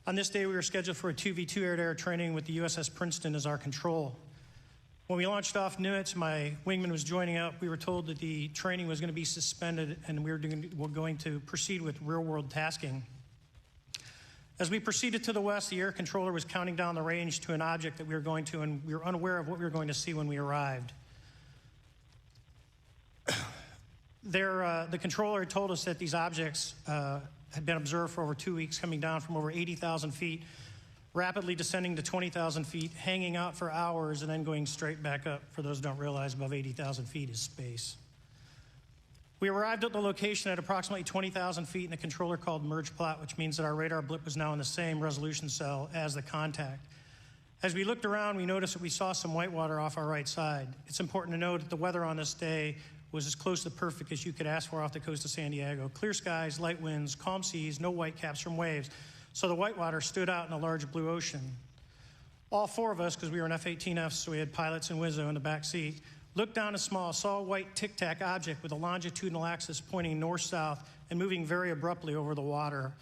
On this day, we were scheduled for a 2v2 air-to-air training with the USS Princeton as our control. When we launched off Nimitz, my wingman was joining up. We were told that the training was going to be suspended and we were going to proceed with real-world tasking. As we proceeded to the west, the air controller was counting down the range to an object that we were going to, and we were unaware of what we were going to see when we arrived. The controller had told us that these objects had been observed for over 2 weeks, coming down from over 80,000 feet, rapidly descending to 20,000 feet, hanging out for hours, and then going straight back up. For those who don't realize, above 80,000 feet is space. We arrived at the location at approximately 20,000 feet, and the controller called merge plot, which means that our radar blip was now in the same resolution cell as the contact. As we looked around, we noticed that we saw some whitewater off our right side. It's important to note that the weather on this day was as close to perfect as you could ask for off the coast of San Diego. Clear skies, light winds, calm seas, no whitecaps from waves. So the whitewater stood out in a large blue ocean. All 4 of us, because we were in F-18Fs, so we had pilots and Wizzo in the back seat, looked down and saw a white tic-tac object with a longitudinal axis pointing north-south and moving very abruptly over the water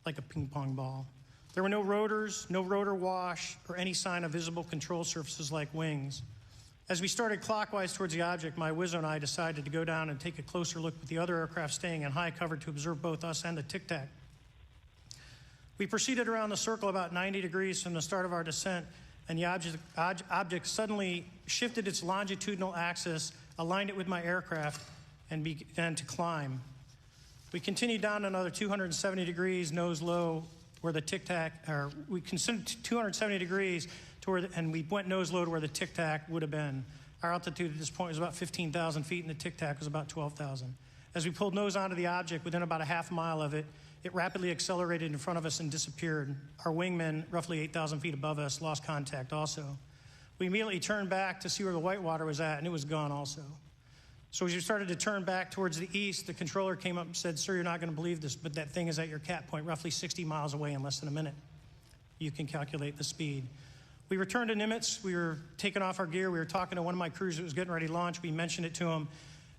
like a ping-pong ball. There were no rotors, no rotor wash, or any sign of visible control surfaces like wings. As we started clockwise towards the object, my Wizzo and I decided to go down and take a closer look with the other aircraft staying in high cover to observe both us and the Tic Tac. We proceeded around the circle about 90 degrees from the start of our descent, and the object suddenly shifted its longitudinal axis, aligned it with my aircraft, and began to climb. We continued down another 270 degrees, nose low, where the Tic Tac, or we considered 270 degrees to where, and we went nose low to where the Tic Tac would have been. Our altitude at this point was about 15,000 feet, and the Tic Tac was about 12,000. As we pulled nose onto the object, within about a half mile of it, it rapidly accelerated in front of us and disappeared. Our wingmen, roughly 8,000 feet above us, lost contact also. We immediately turned back to see where the whitewater was at, and it was gone also. So as we started to turn back towards the east, the controller came up and said, "Sir, you're not going to believe this, but that thing is at your cap point, roughly 60 miles away in less than a minute. You can calculate the speed." We returned to Nimitz. We were taking off our gear. We were talking to one of my crews that was getting ready to launch. We mentioned it to them,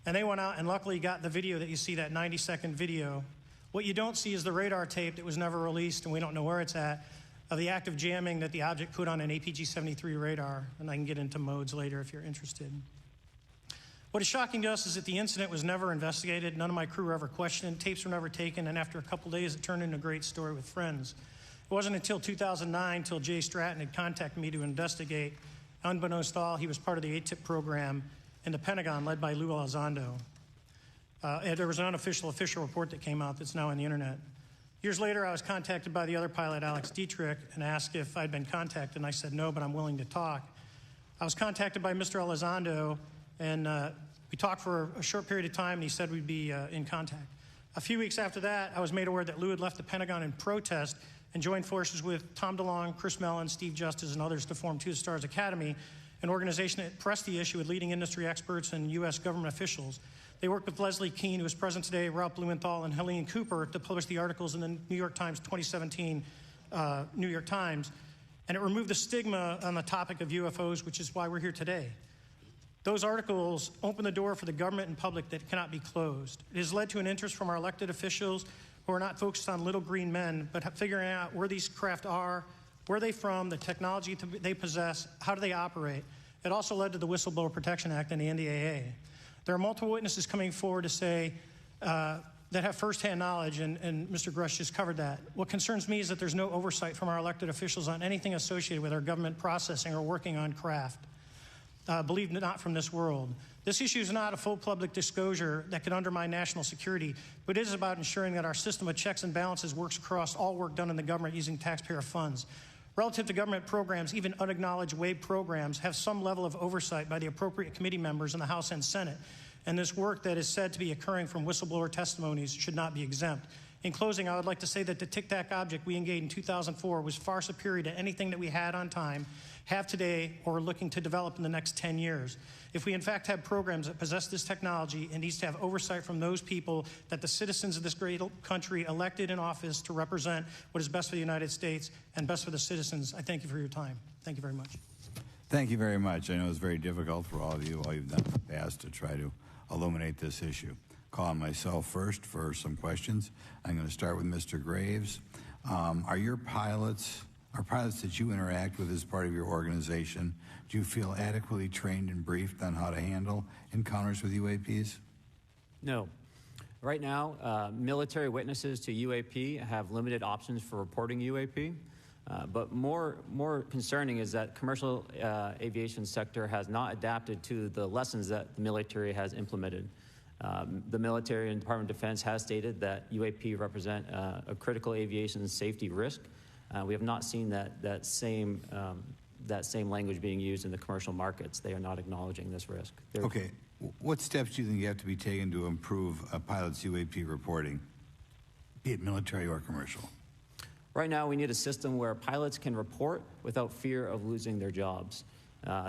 and they went out and luckily got the video that you see, that 90-second video. What you don't see is the radar tape that was never released, and we don't know where it's at, of the active jamming that the object put on an APG-73 radar, and I can get into modes later if you're interested. What is shocking to us is that the incident was never investigated. None of my crew were ever questioned. Tapes were never taken, and after a couple days, it turned into a great story with friends. It wasn't until 2009 until Jay Stratton had contacted me to investigate. Unbeknownst to all, he was part of the ATIP program in the Pentagon led by Lou Elizondo. There was an unofficial official report that came out that's now on the internet. Years later, I was contacted by the other pilot, Alex Dietrich, and asked if I'd been contacted, and I said no, but I'm willing to talk. I was contacted by Mr. Elizondo, and we talked for a short period of time, and he said we'd be in contact. A few weeks after that, I was made aware that Lou had left the Pentagon in protest and joined forces with Tom DeLonge, Chris Mellon, Steve Justice, and others to form Two Stars Academy, an organization that pressed the issue with leading industry experts and U.S. government officials. They worked with Leslie Kean, who is present today, Ralph Blumenthal, and Helene Cooper to publish the articles in the New York Times 2017 New York Times, and it removed the stigma on the topic of UFOs, which is why we're here today. Those articles open the door for the government and public that cannot be closed. It has led to an interest from our elected officials who are not focused on little green men, but figuring out where these craft are, where they're from, the technology they possess, how do they operate. It also led to the Whistleblower Protection Act and the NDAA. There are multiple witnesses coming forward to say that have firsthand knowledge, and Mr. Grush just covered that. What concerns me is that there's no oversight from our elected officials on anything associated with our government processing or working on craft. Believe not from this world. This issue is not a full public disclosure that could undermine national security, but it is about ensuring that our system of checks and balances works across all work done in the government using taxpayer funds. Relative to government programs, even unacknowledged WAVE programs have some level of oversight by the appropriate committee members in the House and Senate, and this work that is said to be occurring from whistleblower testimonies should not be exempt. In closing, I would like to say that the Tic Tac object we engaged in 2004 was far superior to anything that we had on time, have today, or are looking to develop in the next 10 years. If we in fact have programs that possess this technology, it needs to have oversight from those people that the citizens of this great country elected in office to represent what is best for the United States and best for the citizens. I thank you for your time. Thank you very much. Thank you very much. I know it's very difficult for all of you, all you've done in the past to try to illuminate this issue. Call on myself first for some questions. I'm going to start with Mr. Graves. Are pilots that you interact with as part of your organization, do you feel adequately trained and briefed on how to handle encounters with UAPs? No. Right now, military witnesses to UAP have limited options for reporting UAP. But more concerning is that commercial aviation sector has not adapted to the lessons that the military has implemented. The military and Department of Defense has stated that UAP represent a critical aviation safety risk. We have not seen that same language being used in the commercial markets. They are not acknowledging this risk. Okay. What steps do you think you have to be taken to improve a pilot's UAP reporting, be it military or commercial? Right now, we need a system where pilots can report without fear of losing their jobs.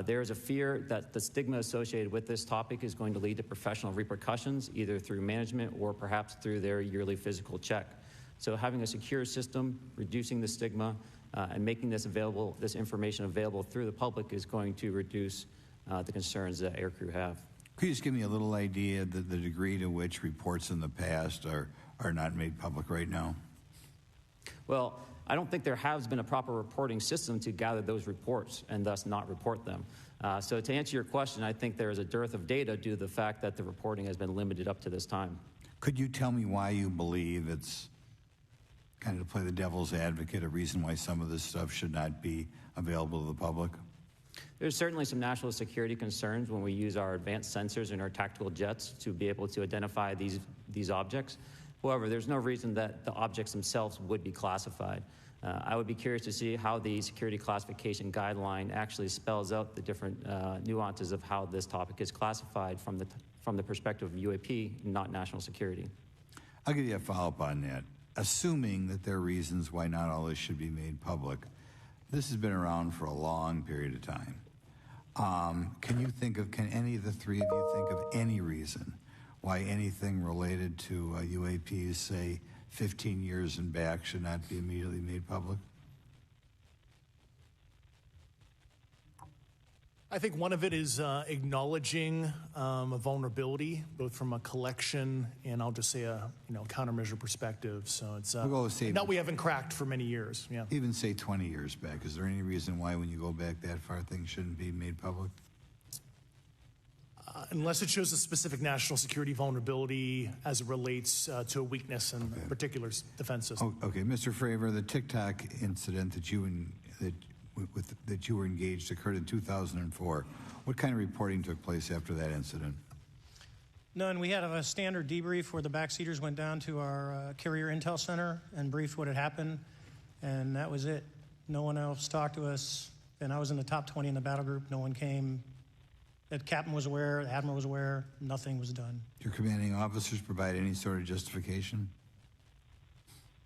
There is a fear that the stigma associated with this topic is going to lead to professional repercussions, either through management or perhaps through their yearly physical check. So having a secure system, reducing the stigma, and making this information available through the public is going to reduce the concerns that aircrew have. Could you just give me a little idea of the degree to which reports in the past are not made public right now? Well, I don't think there has been a proper reporting system to gather those reports and thus not report them. So to answer your question, I think there is a dearth of data due to the fact that the reporting has been limited up to this time. Could you tell me why you believe it's, kind of to play the devil's advocate, a reason why some of this stuff should not be available to the public? There's certainly some national security concerns when we use our advanced sensors and our tactical jets to be able to identify these objects. However, there's no reason that the objects themselves would be classified. I would be curious to see how the security classification guideline actually spells out the different nuances of how this topic is classified from the perspective of UAP, not national security. I'll give you a follow-up on that. Assuming that there are reasons why not all this should be made public, this has been around for a long period of time. Can any of the three of you think of any reason why anything related to UAPs, say 15 years and back, should not be immediately made public? I think one of it is acknowledging a vulnerability, both from a collection and I'll just say a countermeasure perspective. So it's that we haven't cracked for many years. Yeah. Even say 20 years back. Is there any reason why, when you go back that far, things shouldn't be made public? Unless it shows a specific national security vulnerability as it relates to a weakness in a particular defense system. Okay, Mr. Fravor, the TikTok incident that you were engaged occurred in 2004. What kind of reporting took place after that incident? None. We had a standard debrief where the backseaters went down to our carrier intel center and briefed what had happened, and that was it. No one else talked to us, and I was in the top 20 in the battle group. No one came. The captain was aware, the admiral was aware, nothing was done. Did your commanding officers provide any sort of justification?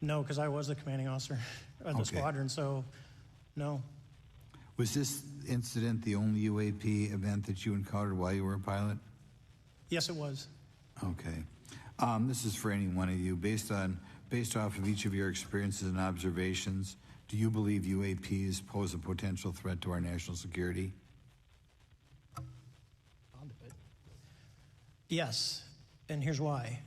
No, because I was the commanding officer of the squadron, so no. Was this incident the only UAP event that you encountered while you were a pilot? Yes, it was. Okay. This is for any one of you. Based off of each of your experiences and observations, do you believe UAPs pose a potential threat to our national security? Yes, and here's why.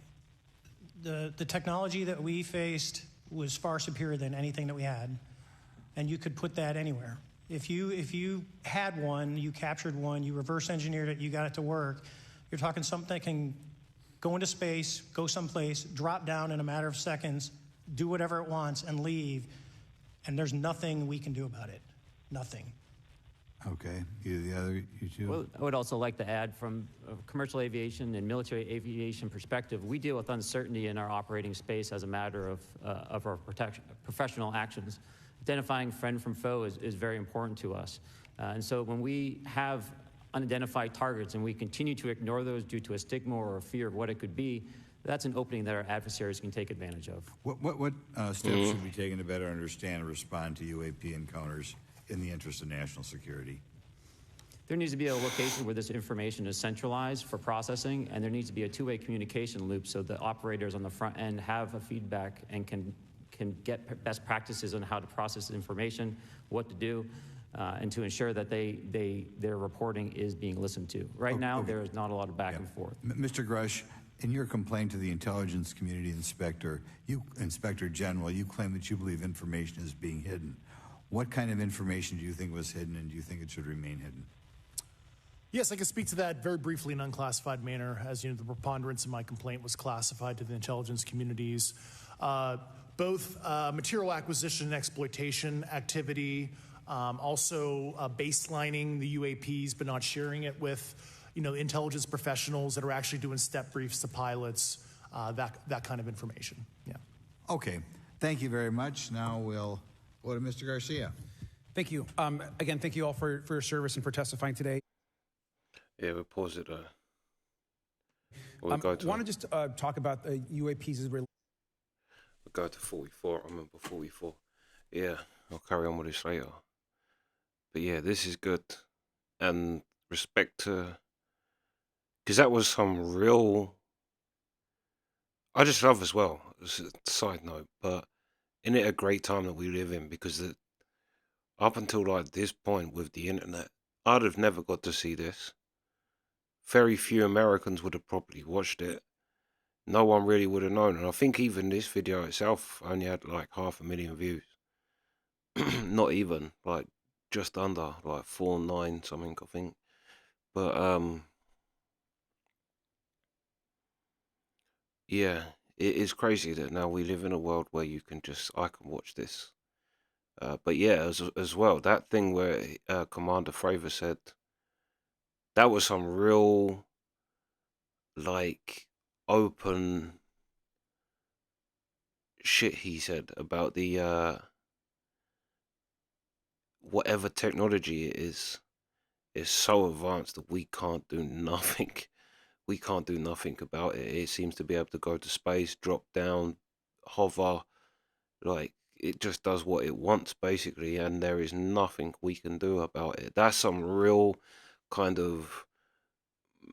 The technology that we faced was far superior than anything that we had, and you could put that anywhere. If you had one, you captured one, you reverse engineered it, you got it to work, you're talking something that can go into space, go someplace, drop down in a matter of seconds, do whatever it wants, and leave, and there's nothing we can do about it. Nothing. Okay. You two? Well, I would also like to add, from a commercial aviation and military aviation perspective, we deal with uncertainty in our operating space as a matter of our professional actions. Identifying friend from foe is very important to us. And so when we have unidentified targets and we continue to ignore those due to a stigma or a fear of what it could be, that's an opening that our adversaries can take advantage of. What steps should be taken to better understand and respond to UAP encounters in the interest of national security? There needs to be a location where this information is centralized for processing, and there needs to be a two-way communication loop so the operators on the front end have a feedback and can get best practices on how to process information, what to do, and to ensure that their reporting is being listened to. Right now, there is not a lot of back and forth. Mr. Grush, in your complaint to the intelligence community inspector, Inspector General, you claim that you believe information is being hidden. What kind of information do you think was hidden, and do you think it should remain hidden? Yes, I can speak to that very briefly in unclassified manner. As you know, the preponderance of my complaint was classified to the intelligence communities. Both material acquisition and exploitation activity, also baselining the UAPs, but not sharing it with intelligence professionals that are actually doing step briefs to pilots, that kind of information. Yeah. Okay. Thank you very much. Now we'll go to Mr. Garcia. Thank you. Again, thank you all for your service and for testifying today. Yeah, we'll pause it. I want to just talk about the UAPs as we'll go to 44. I remember 44. Yeah, I'll carry on with this later. But yeah, this is good. And respect to... Because that was some real... I just love as well, as a side note, but isn't it a great time that we live in? Because up until like this point with the internet, I'd have never got to see this. Very few Americans would have probably watched it. No one really would have known. And I think even this video itself only had like 500,000 views. not even like just under like 4.9 something, I think. But yeah, it is crazy that now we live in a world where I can watch this. But yeah, as well, that thing where Commander Fravor said that was some real like open shit he said about the whatever technology it is so advanced that we can't do nothing. We can't do nothing about it. It seems to be able to go to space, drop down, hover, like it just does what it wants basically, and there is nothing we can do about it. That's some real kind of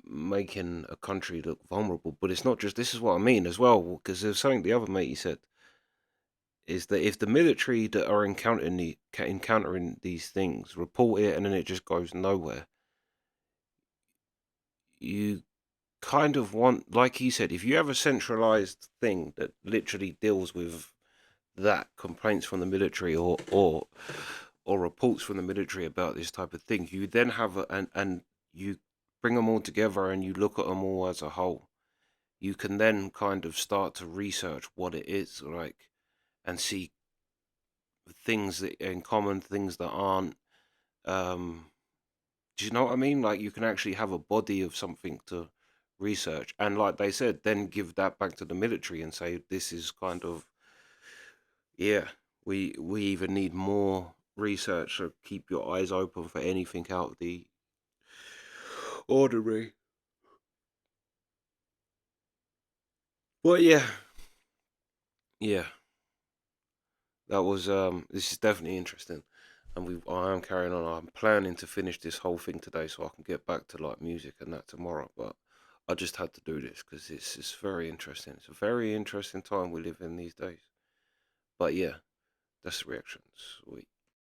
making a country look vulnerable. But it's not just this is what I mean as well, because there's something the other mate he said is that if the military that are encountering these things report it and then it just goes nowhere, you kind of want, like he said, if you have a centralized thing that literally deals with that complaints from the military or reports from the military about this type of thing, you then have and you bring them all together and you look at them all as a whole. You can then kind of start to research what it is like and see things that are in common, things that aren't. Um, do you know what I mean? Like you can actually have a body of something to research, and like they said, then give that back to the military and say this is kind of yeah. We even need more research, so keep your eyes open for anything out of the ordinary. But yeah, yeah, that was this is definitely interesting. And I am carrying on. I'm planning to finish this whole thing today so I can get back to like music and that tomorrow. But I just had to do this because it's very interesting. It's a very interesting time we live in these days. But yeah, that's the reactions. Sweet.